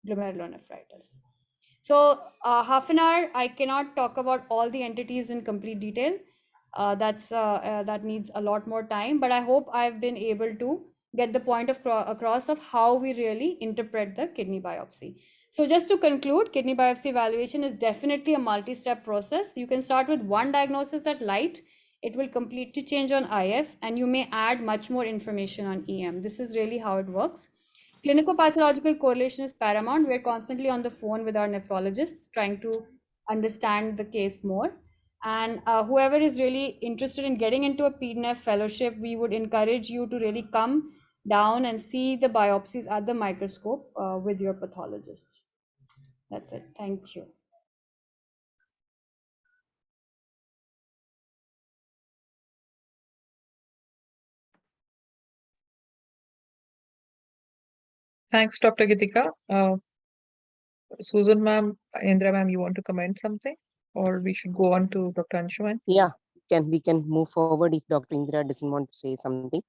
glomerulonephritis. So half an hour, I cannot talk about all the entities in complete detail. That needs a lot more time, but I hope I've been able to get the point across of how we really interpret the kidney biopsy. So just to conclude, kidney biopsy evaluation is definitely a multi-step process. You can start with one diagnosis at light it will completely change on IF, and you may add much more information on EM. This is really how it works. Clinical pathological correlation is paramount. We're constantly on the phone with our nephrologists trying to understand the case more. And whoever is really interested in getting into a PNEF fellowship, we would encourage you to really come down and see the biopsies at the microscope with your pathologists. That's it. Thank you. Thanks, Dr. Gitika. Susan ma'am, Indra ma'am, you want to comment something? Or we should go on to Dr. Anshuman? Yeah, we can move forward if Dr. Indra doesn't want to say something.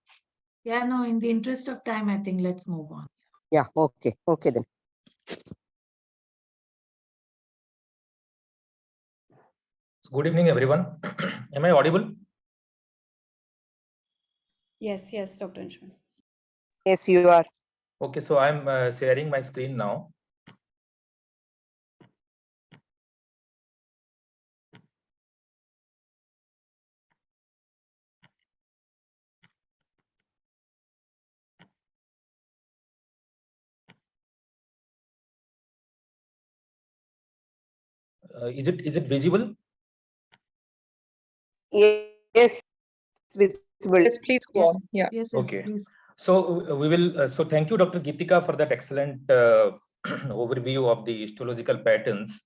Yeah, no, in the interest of time, I think let's move on. Yeah, okay then. Good evening, everyone. Am I audible? Yes, Dr. Anshuman. Yes, you are. Okay, so I'm sharing my screen now. Is it visible? Yes, visible. Yes, please go Yes, on. Yeah. yes, Okay. please. So we will. So thank you, Dr. Gitika, for that excellent overview of the histological patterns.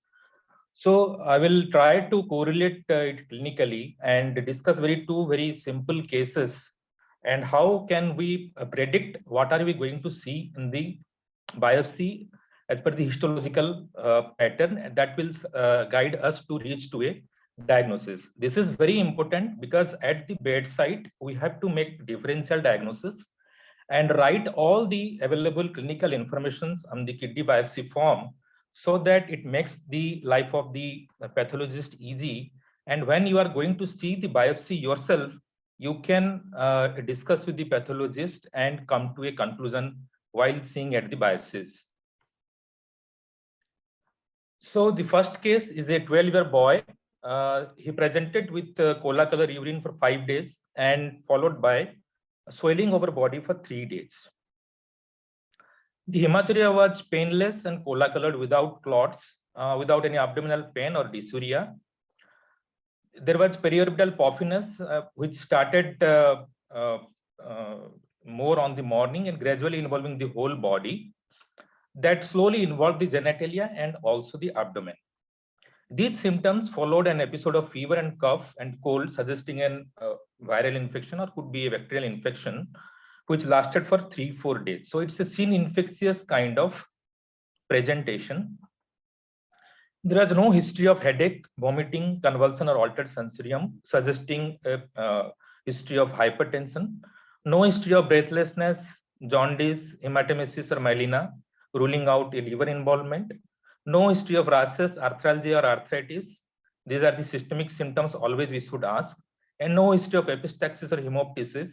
So I will try to correlate it clinically and discuss two very simple cases, and how can we predict what are we going to see in the biopsy as per the histological pattern that will guide us to reach to a diagnosis. This is very important because at the bedside we have to make differential diagnosis and write all the available clinical informations on the kidney biopsy form, so that it makes the life of the pathologist easy. And when you are going to see the biopsy yourself, you can discuss with the pathologist and come to a conclusion while seeing at the biopsies. So the first case is a 12-year boy. He presented with cola color urine for 5 days and followed by swelling over body for 3 days. The hematuria was painless and cola colored without clots, without any abdominal pain or dysuria. There was periorbital puffiness, which started more on the morning and gradually involving the whole body, that slowly involved the genitalia and also the abdomen. These symptoms followed an episode of fever and cough and cold, suggesting an viral infection or could be a bacterial infection, which lasted for 3-4 days. So it's a syninfectious kind of presentation. There is no history of headache, vomiting, convulsion, or altered sensorium, suggesting a history of hypertension. No history of breathlessness, jaundice, hematemesis, or myelina, ruling out a liver involvement. No history of rashes, arthralgia, or arthritis. These are the systemic symptoms always we should ask. And no history of epistaxis or hemoptysis,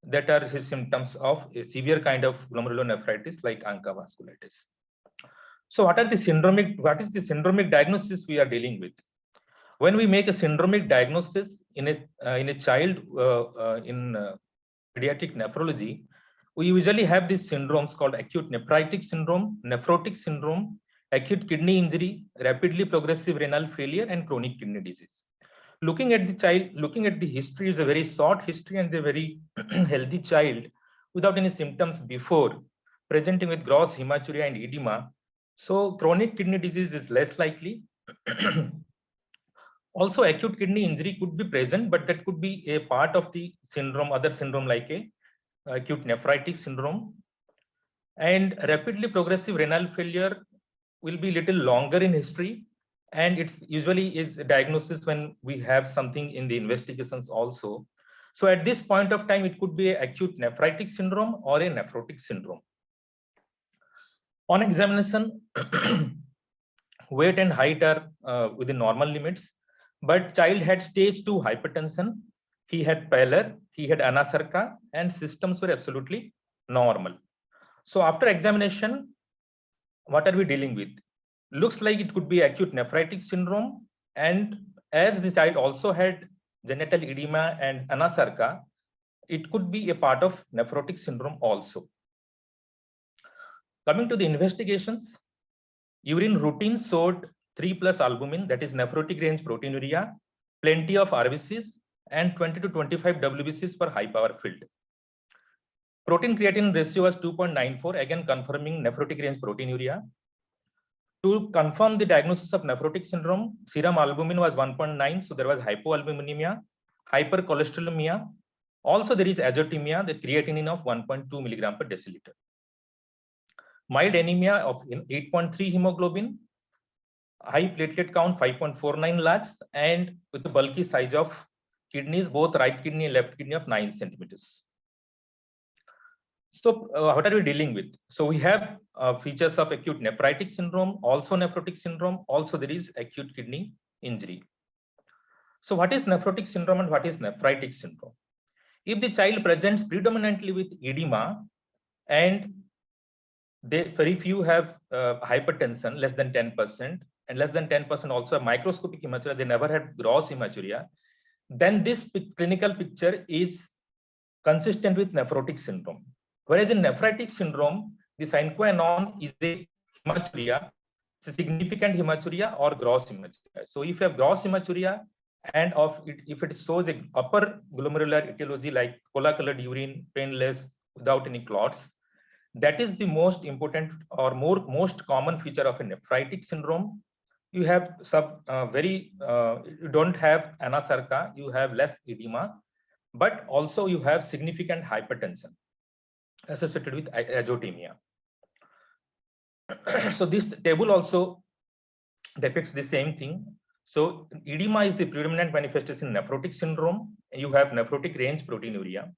that are his symptoms of a severe kind of glomerulonephritis like ANCA vasculitis. So what is the syndromic diagnosis we are dealing with? When we make a syndromic diagnosis in a child in pediatric nephrology, we usually have these syndromes called acute nephritic syndrome, nephrotic syndrome, acute kidney injury, rapidly progressive renal failure, and chronic kidney disease. Looking at the child, looking at the history, is a very short history and a very healthy child without any symptoms before, presenting with gross hematuria and edema. So chronic kidney disease is less likely. Also, acute kidney injury could be present, but that could be a part of the syndrome, other syndrome like a acute nephritic syndrome. And rapidly progressive renal failure will be little longer in history, and it's usually is a diagnosis when we have something in the investigations also. So at this point of time, it could be an acute nephritic syndrome or a nephrotic syndrome. On examination, weight and height are within normal limits, but child had stage 2 hypertension. He had pallor, he had anasarca, and systems were absolutely normal. So after examination, what are we dealing with? Looks like it could be acute nephritic syndrome, and as the child also had genital edema and anasarca, it could be a part of nephrotic syndrome also. Coming to the investigations, urine routine showed 3+ albumin, that is nephrotic range proteinuria, plenty of RBCs, and 20 to 25 WBCs per high power field. Protein creatinine ratio was 2.94, again confirming nephrotic range proteinuria. To confirm the diagnosis of nephrotic syndrome, serum albumin was 1.9, so there was hypoalbuminemia, hypercholesterolemia. Also, there is azotemia, the creatinine of 1.2 milligram per deciliter. Mild anemia of 8.3 hemoglobin, high platelet count 5.49 lakhs, and with the bulky size of kidneys, both right kidney and left kidney of 9 centimeters. So what are we dealing with? So we have features of acute nephritic syndrome, also nephrotic syndrome, also there is acute kidney injury. So what is nephrotic syndrome and what is nephritic syndrome? If the child presents predominantly with edema and very few have hypertension, less than 10%, and less than 10% also have microscopic hematuria, they never had gross hematuria, then this clinical picture is consistent with nephrotic syndrome. Whereas in nephritic syndrome, the sine qua non is a hematuria, it's a significant hematuria or gross hematuria. So if you have gross hematuria and if it shows a upper glomerular etiology like cola-colored urine, painless, without any clots, that is the most important or most common feature of a nephritic syndrome. You have you don't have anasarca, you have less edema, but also you have significant hypertension associated with azotemia. So this table also depicts the same thing. So edema is the predominant manifestation in nephrotic syndrome. You have nephrotic range proteinuria.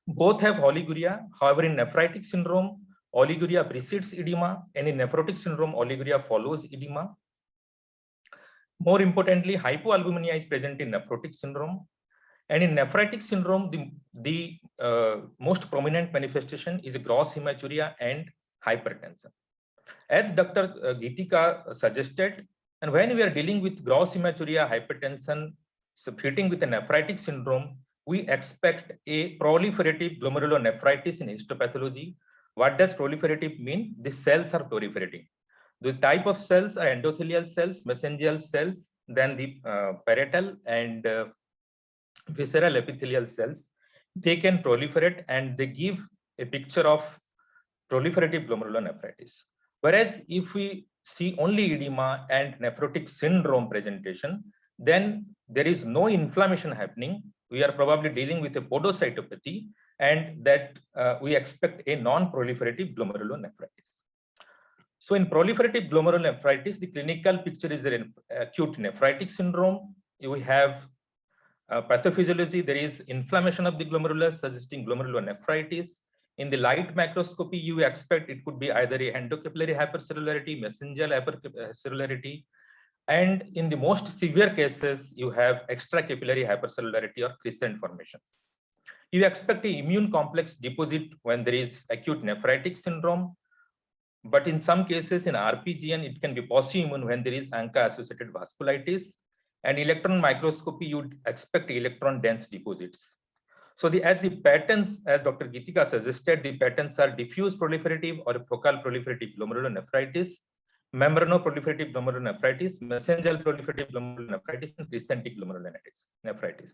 Both have oliguria. However, in nephritic syndrome, oliguria precedes edema, and in nephrotic syndrome, oliguria follows edema. More importantly, hypoalbuminemia is present in nephrotic syndrome. And in nephritic syndrome, the most prominent manifestation is gross hematuria and hypertension. As Dr. Geetika suggested, and when we are dealing with gross hematuria, hypertension, fitting with a nephritic syndrome, we expect a proliferative glomerulonephritis in histopathology. What does proliferative mean? The cells are proliferating. The type of cells are endothelial cells, mesangial cells, then the parietal and visceral epithelial cells. They can proliferate and they give a picture of proliferative glomerulonephritis. Whereas if we see only edema and nephrotic syndrome presentation, then there is no inflammation happening. We are probably dealing with a podocytopathy, and that we expect a non-proliferative glomerulonephritis. So in proliferative glomerulonephritis, the clinical picture is an acute nephritic syndrome. We have pathophysiology, there is inflammation of the glomerulus suggesting glomerulonephritis. In the light microscopy, you expect it could be either a endocapillary hypercellularity, mesangial hypercellularity, and in the most severe cases, you have extracapillary hypercellularity or crescent formations. You expect the immune complex deposit when there is acute nephritic syndrome, but in some cases in RPGN, it can be post-immune when there is ANCA-associated vasculitis, and electron microscopy, you'd expect electron dense deposits. So as the patterns, as Dr. Geetika suggested, the patterns are diffuse proliferative or focal proliferative glomerulonephritis, membranoproliferative glomerulonephritis, mesangial proliferative glomerulonephritis, and crescentic glomerulonephritis.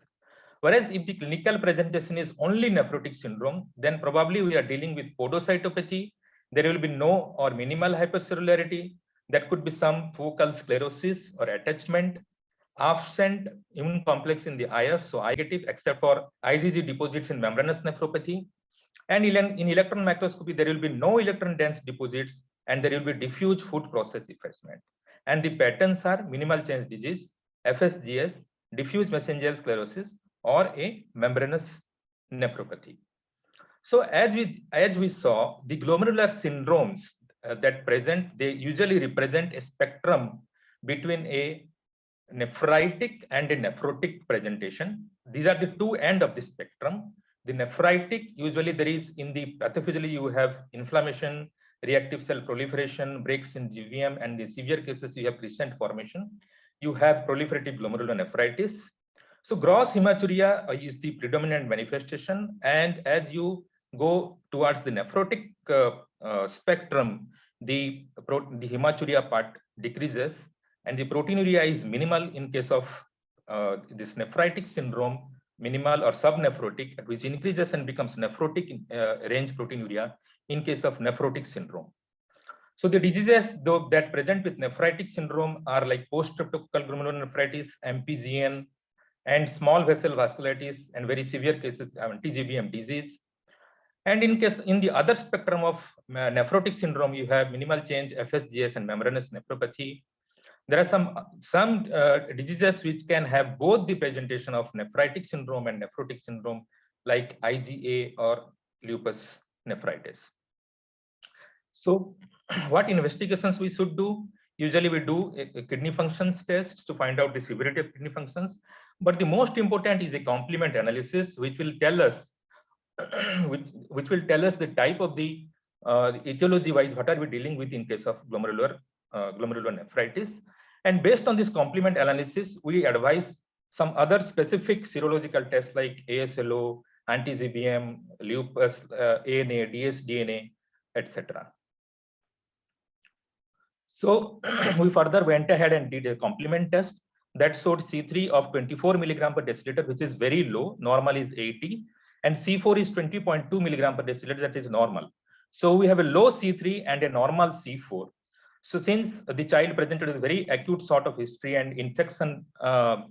Whereas if the clinical presentation is only nephrotic syndrome, then probably we are dealing with podocytopathy. There will be no or minimal hypercellularity. That could be some focal sclerosis or attachment, absent immune complex in the IF, so I negative, except for IgG deposits in membranous nephropathy. And in electron microscopy, there will be no electron dense deposits, and there will be diffuse food process effacement. And the patterns are minimal change disease, FSGS, diffuse mesangial sclerosis, or a membranous nephropathy. So as we saw, the glomerular syndromes that present, they usually represent a spectrum between a nephritic and a nephrotic presentation. These are the two ends of the spectrum. The nephritic, usually there is in the pathophysiology, you have inflammation, reactive cell proliferation, breaks in GVM, and in severe cases, you have crescent formation. You have proliferative glomerulonephritis. So gross hematuria is the predominant manifestation, and as you go towards the nephrotic spectrum, the hematuria part decreases, and the proteinuria is minimal in case of this nephritic syndrome, minimal or subnephrotic, which increases and becomes nephrotic range proteinuria in case of nephrotic syndrome. So the diseases though that present with nephritic syndrome are like post-streptococcal glomerulonephritis, MPGN, and small vessel vasculitis, and very severe cases, TGBM disease. And in the other spectrum of nephrotic syndrome, you have minimal change, FSGS, and membranous nephropathy. There are some diseases which can have both the presentation of nephritic syndrome and nephrotic syndrome, like IgA or lupus nephritis. So what investigations we should do? Usually we do a kidney functions test to find out the severity of kidney functions. But the most important is a complement analysis, which will tell us which will tell us the type of the etiology wise what are we dealing with in case of glomerulonephritis. And based on this complement analysis, we advise some other specific serological tests like ASLO, anti-GBM, lupus, ANA, dsDNA, etc. So we further went ahead and did a complement test that showed C3 of 24 milligram per deciliter, which is very low. Normal is 80, and C4 is 20.2 milligram per deciliter, that is normal. So we have a low C3 and a normal C4. So since the child presented with a very acute sort of history and infection,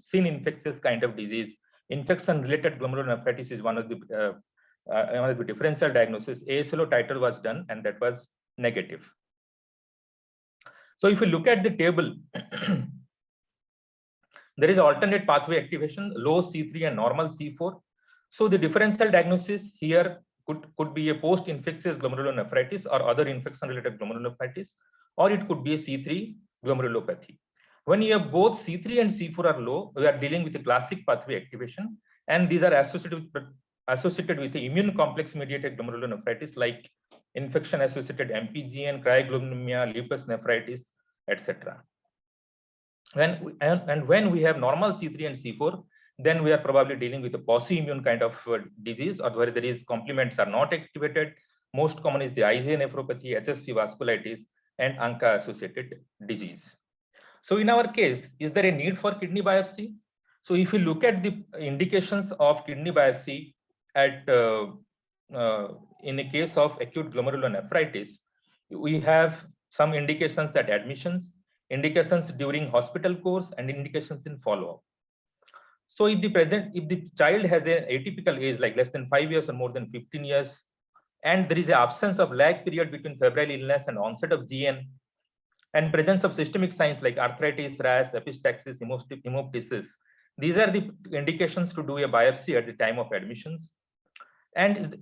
seen infectious kind of disease, infection-related glomerulonephritis is one of the differential diagnosis. ASLO titer was done, and that was negative. So if you look at the table, there is alternate pathway activation, low C3 and normal C4. So the differential diagnosis here could be a post-infectious glomerulonephritis or other infection-related glomerulonephritis, or it could be a C3 glomerulopathy. When you have both C3 and C4 are low, we are dealing with a classic pathway activation, and these are associated with the immune complex mediated glomerulonephritis like infection-associated MPGN, cryoglobulinemia, lupus nephritis, etc. When we have normal C3 and C4, then we are probably dealing with a posse-immune kind of disease, or where there is complements are not activated. Most common is the IgA nephropathy, HSV vasculitis, and ANCA-associated disease. So in our case, is there a need for kidney biopsy? So if you look at the indications of kidney biopsy at in the case of acute glomerulonephritis, we have some indications at admissions, indications during hospital course, and indications in follow-up. So if the child has an atypical age like less than 5 years or more than 15 years, and there is an absence of lag period between febrile illness and onset of GN, and presence of systemic signs like arthritis, rash, epistaxis, hemoptysis, these are the indications to do a biopsy at the time of admissions. And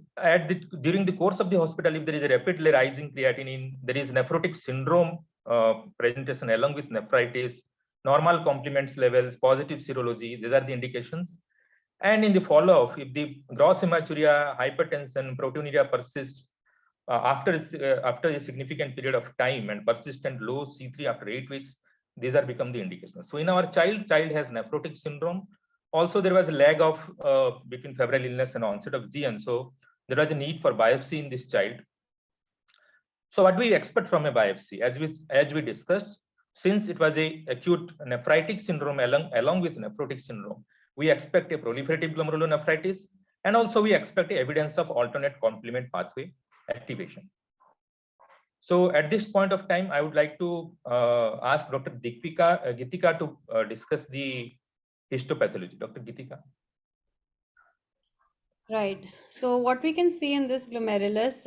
during the course of the hospital, if there is a rapidly rising creatinine, there is nephrotic syndrome presentation along with nephritis, normal complements levels, positive serology, these are the indications. And in the follow-up, if the gross hematuria, hypertension, proteinuria persist after a significant period of time and persistent low C3 after 8 weeks, these are become the indications. So in our child has nephrotic syndrome. Also, there was a lag of between febrile illness and onset of GN. So there was a need for biopsy in this child. So what do we expect from a biopsy? As we discussed, since it was a acute nephritic syndrome along with nephrotic syndrome, we expect a proliferative glomerulonephritis, and also we expect evidence of alternate complement pathway activation. So at this point of time, I would like to ask Dr. Gitika to discuss the histopathology. Dr. Gitika. Right. So what we can see in this glomerulus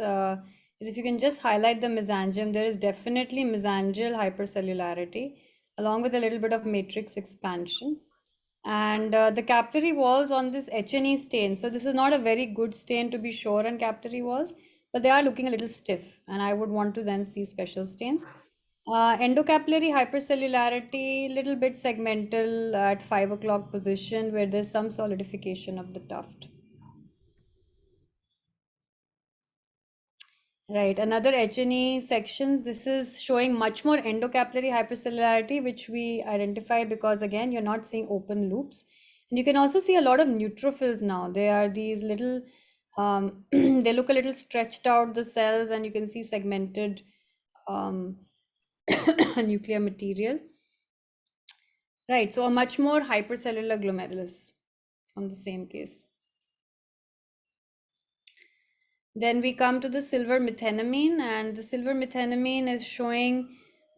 is, if you can just highlight the mesangium, there is definitely mesangial hypercellularity along with a little bit of matrix expansion. And the capillary walls on this H&E stain, so this is not a very good stain to be sure on capillary walls, but they are looking a little stiff, and I would want to then see special stains. Endocapillary hypercellularity, little bit segmental at 5 o'clock position where there's some solidification of the tuft. Right, another H&E section. This is showing much more endocapillary hypercellularity, which we identify because again, you're not seeing open loops. And you can also see a lot of neutrophils now. They are these little, they look a little stretched out, the cells, and you can see segmented nuclear material. Right, so a much more hypercellular glomerulus from the same case. Then we come to the silver methenamine, and the silver methenamine is showing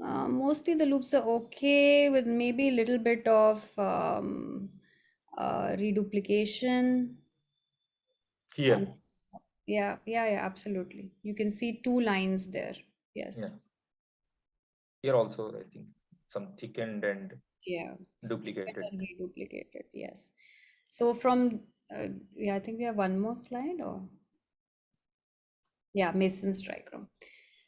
mostly the loops are okay with maybe a little bit of reduplication. Here. Yeah, absolutely. You can see 2 lines there. Yes. Yeah. Here also, I think some thickened and duplicated duplicated. and reduplicated. Yes. So from I think we have one more slide, or Mason's trichrome.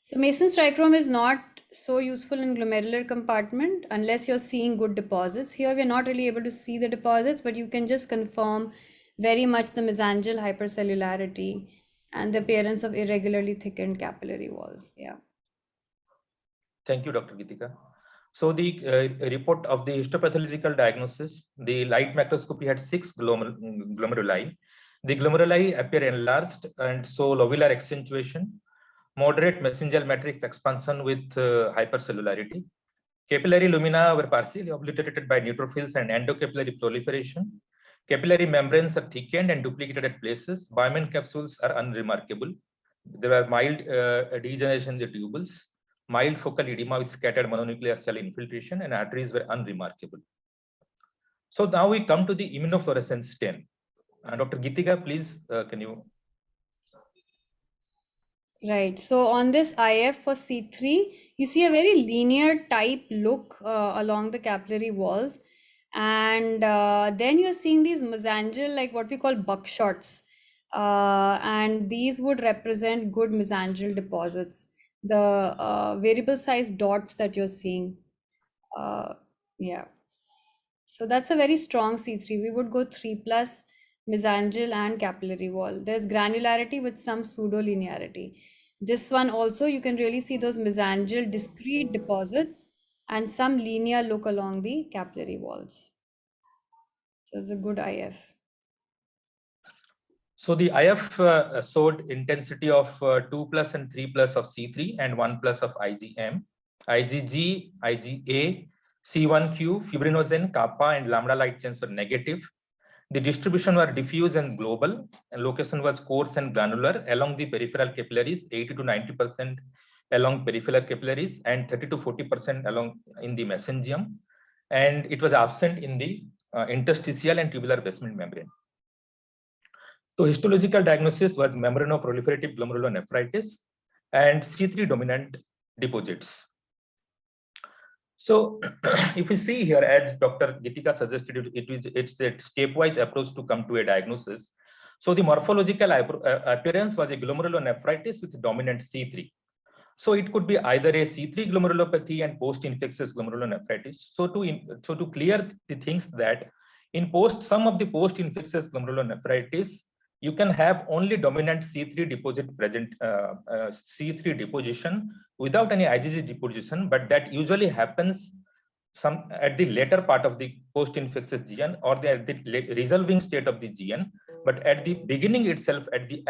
So Mason's trichrome is not so useful in glomerular compartment unless you're seeing good deposits. Here we're not really able to see the deposits, but you can just confirm very much the mesangial hypercellularity and the appearance of irregularly thickened capillary walls. Yeah. Thank you, Dr. Geetika. So the report of the histopathological diagnosis, the light microscopy had 6 glomeruli. The glomeruli appear enlarged and show lobular accentuation, moderate mesangial matrix expansion with hypercellularity. Capillary lumina were partially obliterated by neutrophils and endocapillary proliferation. Capillary membranes are thickened and duplicated at places. Biomin capsules are unremarkable. There are mild degeneration in the tubules, mild focal edema with scattered mononuclear cell infiltration, and arteries were unremarkable. So now we come to the immunofluorescence stain. Dr. Geetika, please, can you? Right. So on this IF for C3, you see a very linear type look along the capillary walls. And then you're seeing these mesangial, like what we call buckshots. And these would represent good mesangial deposits. The variable size dots that you're seeing. Yeah. So that's a very strong C3. We would go 3+ mesangial and capillary wall. There's granularity with some pseudo-linearity. This one also, you can really see those mesangial discrete deposits and some linear look along the capillary walls. So it's a good IF. So the IF showed intensity of 2+ and 3+ of C3 and 1+ of IgM, IgG, IgA, C1q, fibrinogen, kappa, and lambda light chains were negative. The distribution were diffuse and global, and location was coarse and granular along the peripheral capillaries, 80 to 90% along peripheral capillaries, and 30 to 40% along in the mesangium. And it was absent in the interstitial and tubular basement membrane. So histological diagnosis was membranoproliferative glomerulonephritis and C3 dominant deposits. So if we see here, as Dr. Geetika suggested, it's a stepwise approach to come to a diagnosis. So the morphological appearance was a glomerulonephritis with dominant C3. So it could be either a C3 glomerulopathy and post-infectious glomerulonephritis. So to clear the things that in some of the post-infectious glomerulonephritis, you can have only dominant C3 deposit present, C3 deposition without any IgG deposition, but that usually happens at the later part of the post-infectious GN or at the resolving state of the GN. But at the beginning itself, at the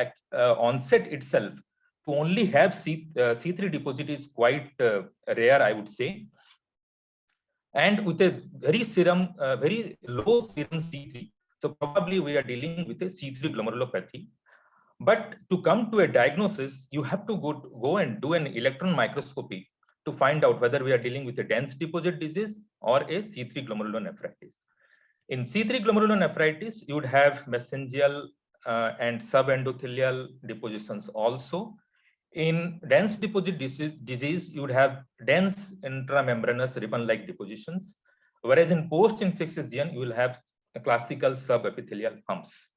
onset itself, to only have C3 deposit is quite rare, I would say. And with a very low serum C3. So probably we are dealing with a C3 glomerulopathy. But to come to a diagnosis, you have to go and do an electron microscopy to find out whether we are dealing with a dense deposit disease or a C3 glomerulonephritis. In C3 glomerulonephritis, you would have mesangial and subendothelial depositions also. In dense deposit disease, you would have dense intramembranous ribbon-like depositions, whereas in post-infectious GN, you will have classical subepithelial humps.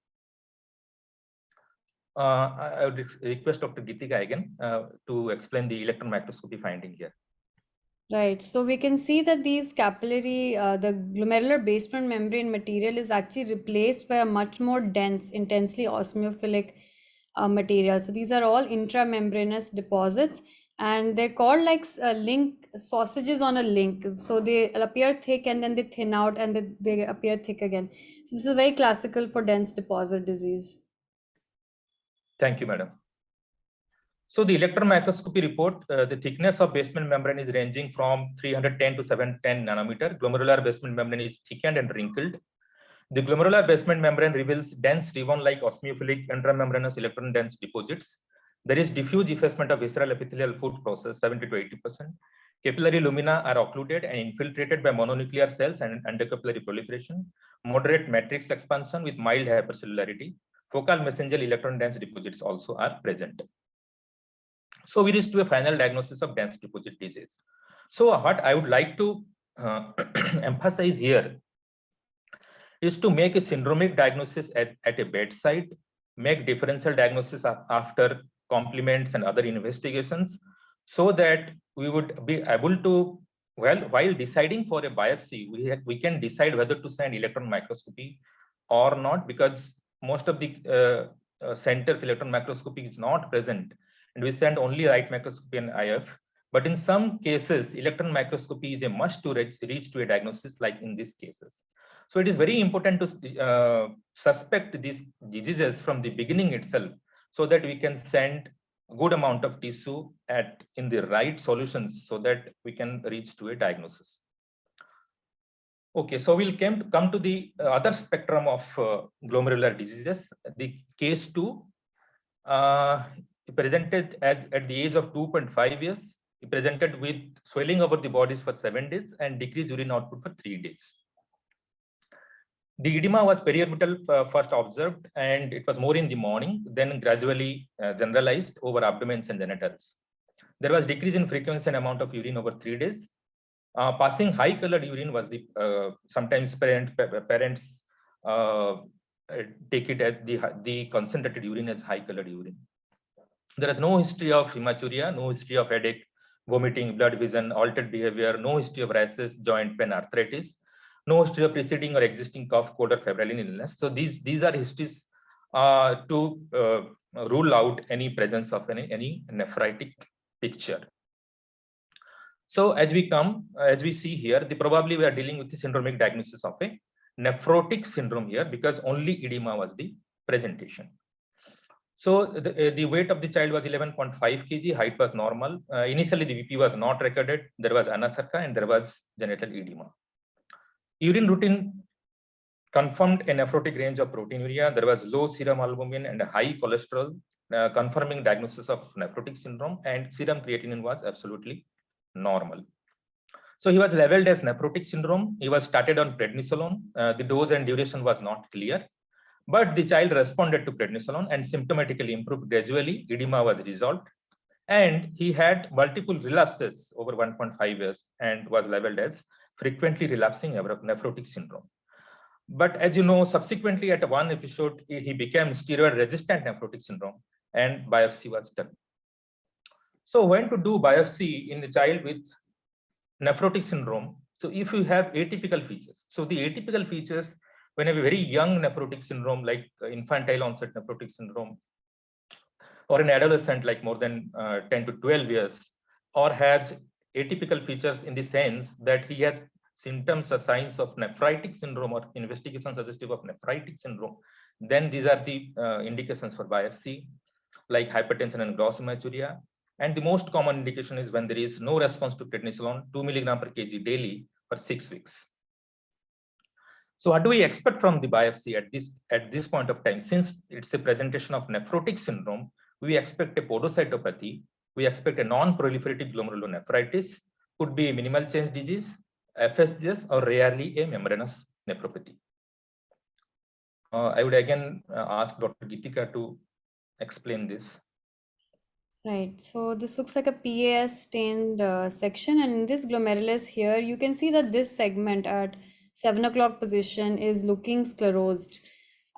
I would request Dr. Geetika again to explain the electron microscopy finding here. Right. So we can see that these capillary, the glomerular basement membrane material is actually replaced by a much more dense, intensely osmophilic material. So these are all intramembranous deposits, and they're called like link sausages on a link. So they appear thick and then they thin out and they appear thick again. So this is very classical for dense deposit disease. Thank you, madam. So the electron microscopy report, the thickness of basement membrane is ranging from 310 to 710 nanometer. Glomerular basement membrane is thickened and wrinkled. The glomerular basement membrane reveals dense ribbon-like osmophilic intramembranous electron-dense deposits. There is diffuse effacement of visceral epithelial food process, 70 to 80%. Capillary lumina are occluded and infiltrated by mononuclear cells and endocapillary proliferation. Moderate matrix expansion with mild hypercellularity. Focal mesangial electron-dense deposits also are present. So we reach to a final diagnosis of dense deposit disease. So what I would like to emphasize here is to make a syndromic diagnosis at a bedside, make differential diagnosis after complements and other investigations, so that we would be able to, well, while deciding for a biopsy, we can decide whether to send electron microscopy or not, because most of the centers electron microscopy is not present, and we send only right microscopy and IF. But in some cases, electron microscopy is a must to reach to a diagnosis, like in these cases. So it is very important to suspect these diseases from the beginning itself, so that we can send a good amount of tissue in the right solutions, so that we can reach to a diagnosis. Okay, so we'll come to the other spectrum of glomerular diseases. The case 2 presented at the age of 2.5 years. He presented with swelling over the bodies for 7 days and decreased urine output for 3 days. The edema was periorbital first observed, and it was more in the morning, then gradually generalized over abdomens and genitals. There was decrease in frequency and amount of urine over 3 days. Passing high colored urine was the sometimes parents take it as the concentrated urine as high colored urine. There is no history of hematuria, no history of headache, vomiting, blood vision, altered behavior, no history of rashes, joint pain, arthritis, no history of preceding or existing cough, cold, or febrile illness. So these are histories to rule out any presence of any nephritic picture. So as we see here, probably we are dealing with the syndromic diagnosis of a nephrotic syndrome here, because only edema was the presentation. So the weight of the child was 11.5 kg, height was normal. Initially, the BP was not recorded. There was anasarca and there was genital edema. Urine routine confirmed a nephrotic range of proteinuria. There was low serum albumin and high cholesterol, confirming diagnosis of nephrotic syndrome, and serum creatinine was absolutely normal. So he was labeled as nephrotic syndrome. He was started on prednisolone. The dose and duration was not clear, but the child responded to prednisolone and symptomatically improved gradually. Edema was resolved, and he had multiple relapses over 1.5 years and was labeled as frequently relapsing nephrotic syndrome. But as you know, subsequently at one episode, he became steroid resistant nephrotic syndrome, and biopsy was done. So when to do biopsy in the child with nephrotic syndrome? So if you have atypical features, so the atypical features, when a very young nephrotic syndrome like infantile onset nephrotic syndrome, or an adolescent like more than 10 to 12 years, or has atypical features in the sense that he has symptoms or signs of nephritic syndrome or investigation suggestive of nephritic syndrome, then these are the indications for biopsy, like hypertension and gross hematuria. And the most common indication is when there is no response to prednisolone, 2 milligram per kg daily for 6 weeks. So what do we expect from the biopsy at this point of time? Since it's a presentation of nephrotic syndrome, we expect a podocytopathy, we expect a non-proliferative glomerulonephritis, could be a minimal change disease, FSGS, or rarely a membranous nephropathy. I would again ask Dr. Geetika to explain this. Right, so this looks like a PAS stained section, and in this glomerulus here, you can see that this segment at 7 o'clock position is looking sclerosed.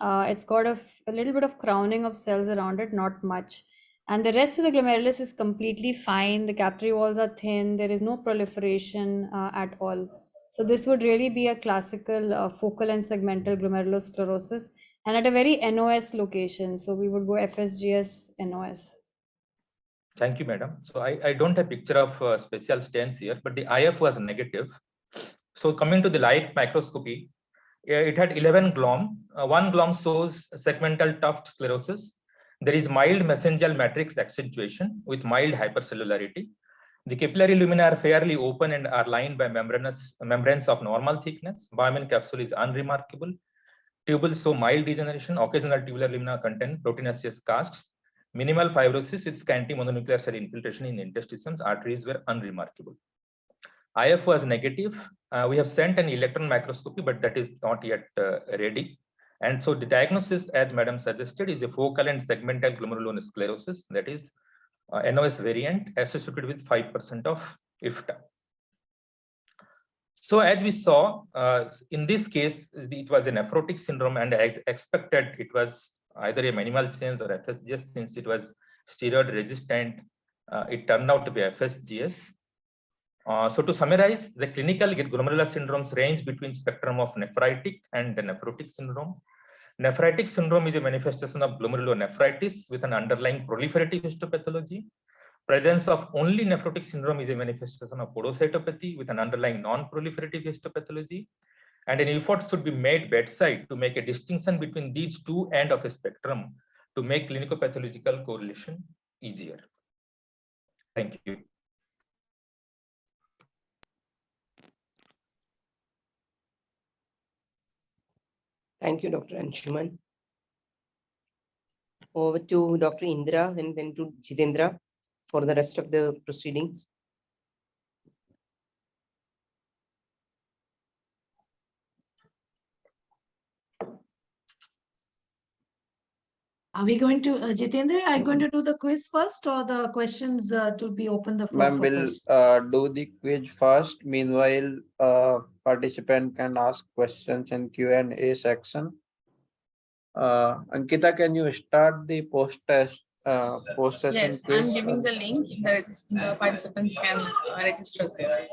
It's got a little bit of crowning of cells around it, not much. And the rest of the glomerulus is completely fine. The capillary walls are thin. There is no proliferation at all. So this would really be a classical focal and segmental glomerulosclerosis, and at a very NOS location. So we would go FSGS NOS. Thank you, madam. So I don't have picture of special stains here, but the IF was negative. So coming to the light microscopy, it had 11 glom. One glom shows segmental tuft sclerosis. There is mild mesangial matrix accentuation with mild hypercellularity. The capillary lumina are fairly open and are lined by membranes of normal thickness. Biome capsule is unremarkable. Tubules show mild degeneration. Occasional tubular lumina contain proteinaceous casts. Minimal fibrosis with scanty mononuclear cell infiltration in interstitiums. Arteries were unremarkable. IF was negative. We have sent an electron microscopy, but that is not yet ready. And so the diagnosis, as madam suggested, is a focal and segmental glomerulosclerosis, that is NOS variant associated with 5% of IFTA. So as we saw, in this case, it was a nephrotic syndrome, and as expected, it was either a minimal change or FSGS. Since it was steroid resistant, it turned out to be FSGS. So to summarize, the clinical glomerular syndromes range between spectrum of nephritic and the nephrotic syndrome. Nephritic syndrome is a manifestation of glomerulonephritis with an underlying proliferative histopathology. Presence of only nephrotic syndrome is a manifestation of podocytopathy with an underlying non-proliferative histopathology. And an effort should be made bedside to make a distinction between these two ends of a spectrum to make clinical pathological correlation easier. Thank you. Thank you, Dr. Anshuman. Over to Dr. Indra and then to Jitendra for the rest of the proceedings. Are we going to, Jitendra, are you going to do the quiz first or the questions to be open the floor Ma'am, for will questions? do the quiz first. Meanwhile, participant can ask questions in Q&A section. Ankita, can you start the post-test, post-session Yes, quiz? I'm giving the link. The participants can register there.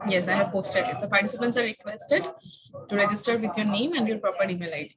Yes, I have posted it. The participants are requested to register with your name and your proper email ID.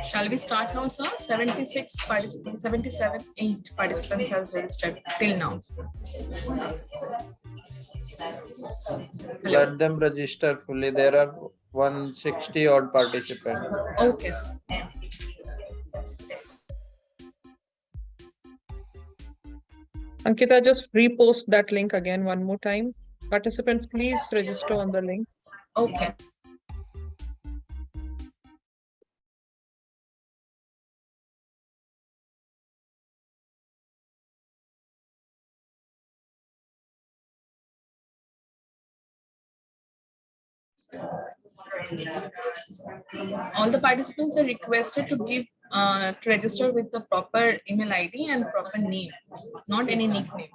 Shall we start now, sir? 76 participants, 77, 8 participants has registered till now. Let them register fully. There are 160 odd participants. Okay, sir. Ankita, just repost that link again one more time. Participants, please register on the link. Okay. All the participants are requested to give to register with the proper email ID and proper name, not any nickname.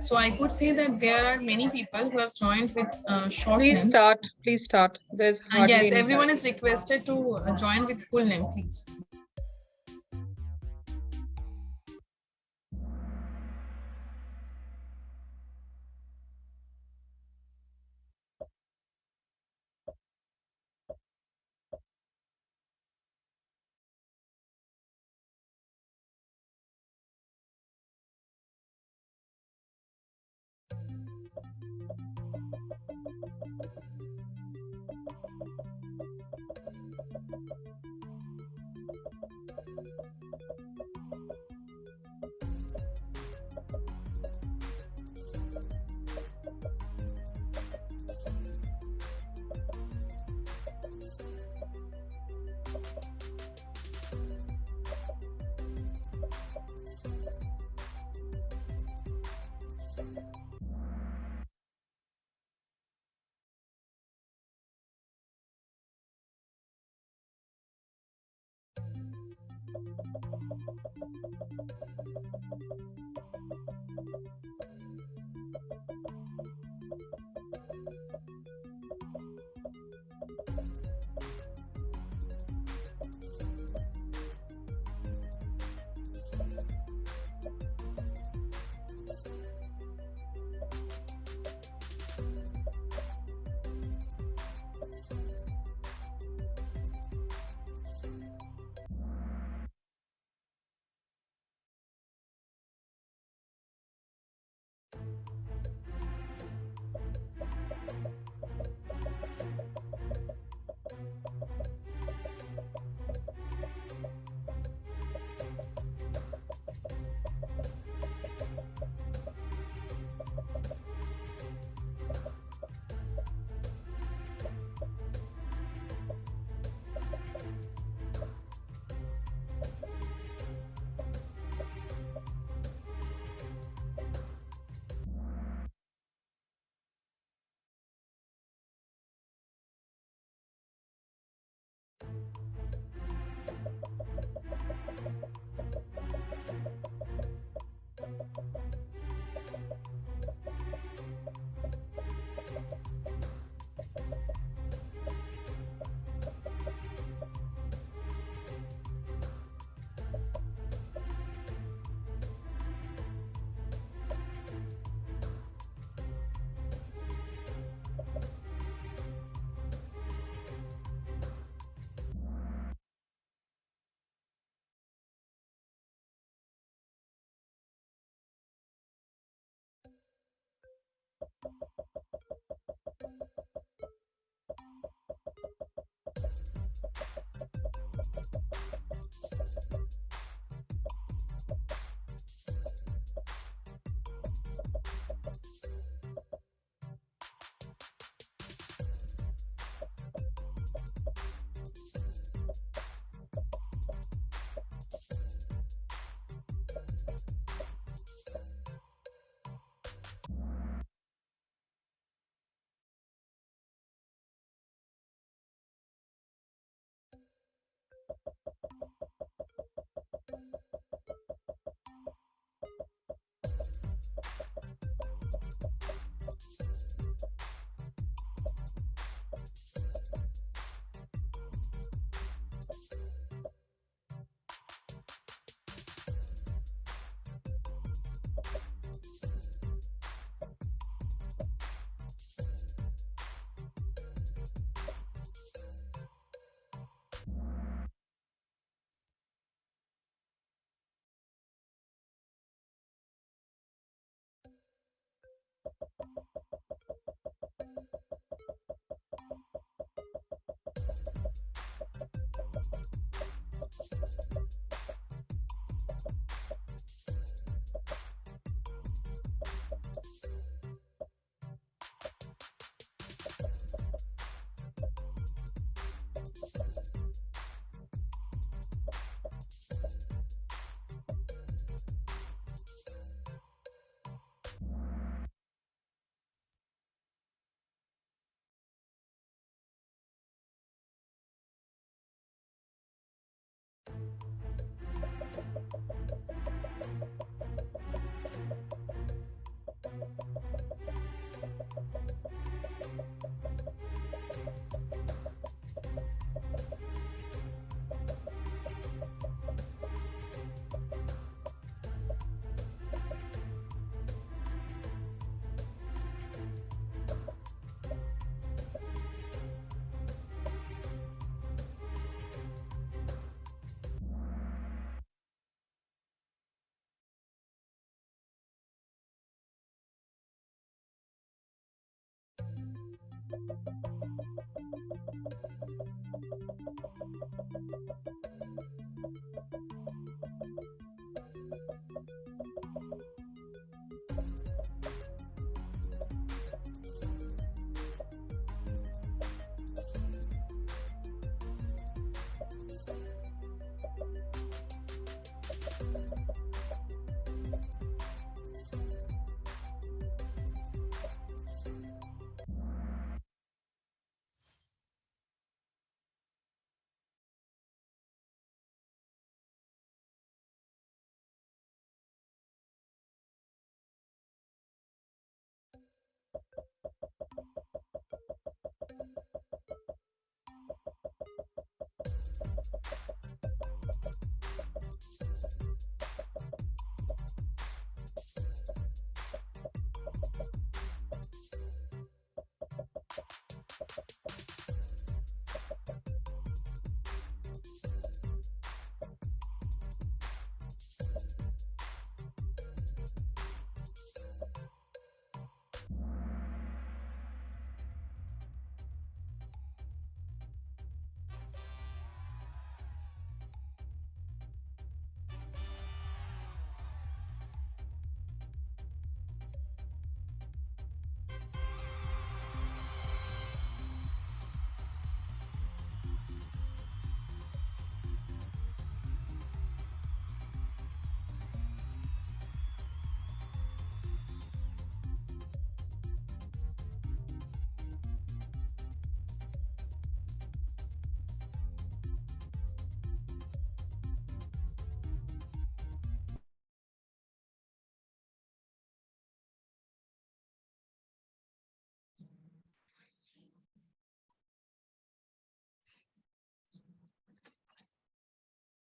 So I could say that there are many people who have joined with short Please names. start. Please start. There's hardly Yes, any everyone time. is requested to join with full name, please.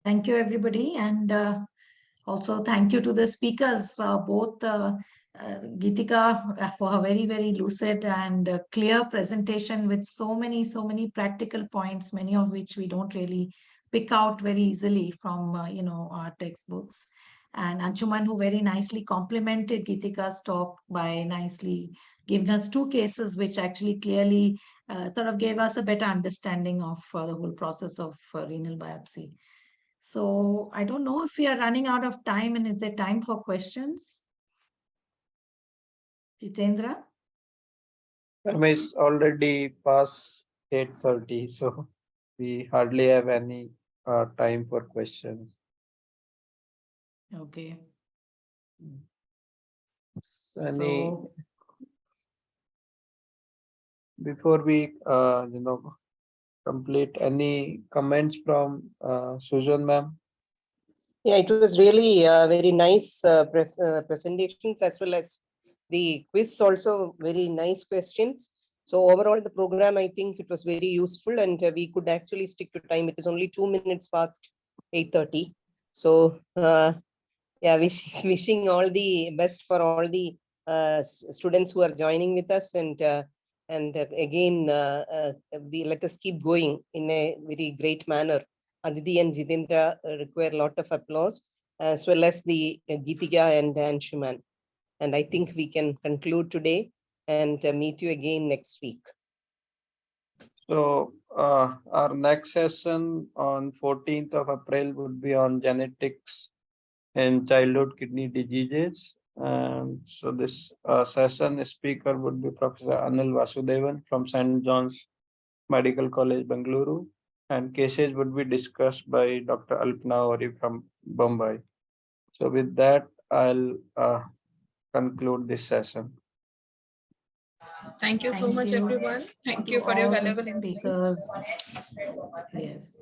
Thank you, everybody. And also thank you to the speakers, both Geetika for her very, very lucid and clear presentation with so many practical points, many of which we don't really pick out very easily from, our textbooks. And Anshuman, who very nicely complemented Geetika's talk by nicely giving us two cases, which actually clearly sort of gave us a better understanding of the whole process of renal biopsy. So I don't know if we are running out of time, and is there time for questions? Jitendra? It's already past 8:30, so we hardly have any time for questions. Okay. Any So, before we complete, any comments from Susan ma'am? Yeah, it was really very nice presentations, as well as the quiz also very nice questions. So overall, the program, I think it was very useful, and we could actually stick to time. It is only 2 minutes past 8:30. So yeah, wishing all the best for all the students who are joining with us, and again, let us keep going in a very great manner. Aditi and Jitendra require a lot of applause, as well as the Geetika and Anshuman. And I think we can conclude today and meet you again next week. So our next session on 14th of April would be on genetics and childhood kidney diseases. So this session speaker would be Professor Anil Vasudevan from St. John's Medical College, Bengaluru, and cases would be discussed by Dr. Alpna Ori from Bombay. So with that, I'll conclude this session. Thank you so Thank much, you everyone. Thank to you for your all the valuable insights. speakers. Yes.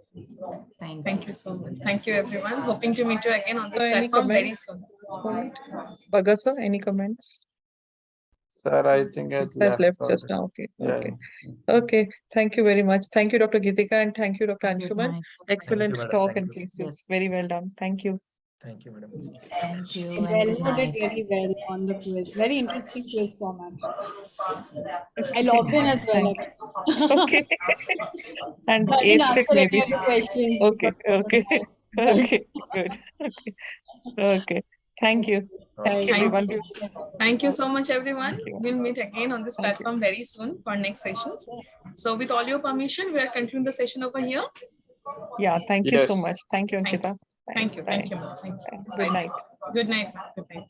Thank you so much. Thank you, everyone. Hoping to meet you again on this Any platform very comments? soon. Bhagat sir, any comments? Sir, I think it Has left already. just now. Okay. Yeah, Okay. yeah. Okay. Thank you very much. Thank you, Dr. Geetika, and thank you, Dr. Anshuman. Excellent madam. talk Thank and you. cases. Yes. Very well done. Thank you. Thank you, madam. Thank you and Well, good you did night. really well on the quiz. Very interesting quiz format. I Okay. logged in as well. Thanks. Okay. And I didn't aced answer it maybe. any of the questions. Okay. but- Okay. Okay. Good. Okay. Okay. Thank you. Thank you, Thank everyone. you. Thank you so much, everyone. Thank you. We'll meet again on this Thank you. platform very soon for next sessions. So with all your permission, we are concluding the session over here. Yeah, thank you so Yes. much. Thank you, Thank Ankita. you. Thank you. Thank Bye. you. Thank you. Good Bye. night. Good night. Good night.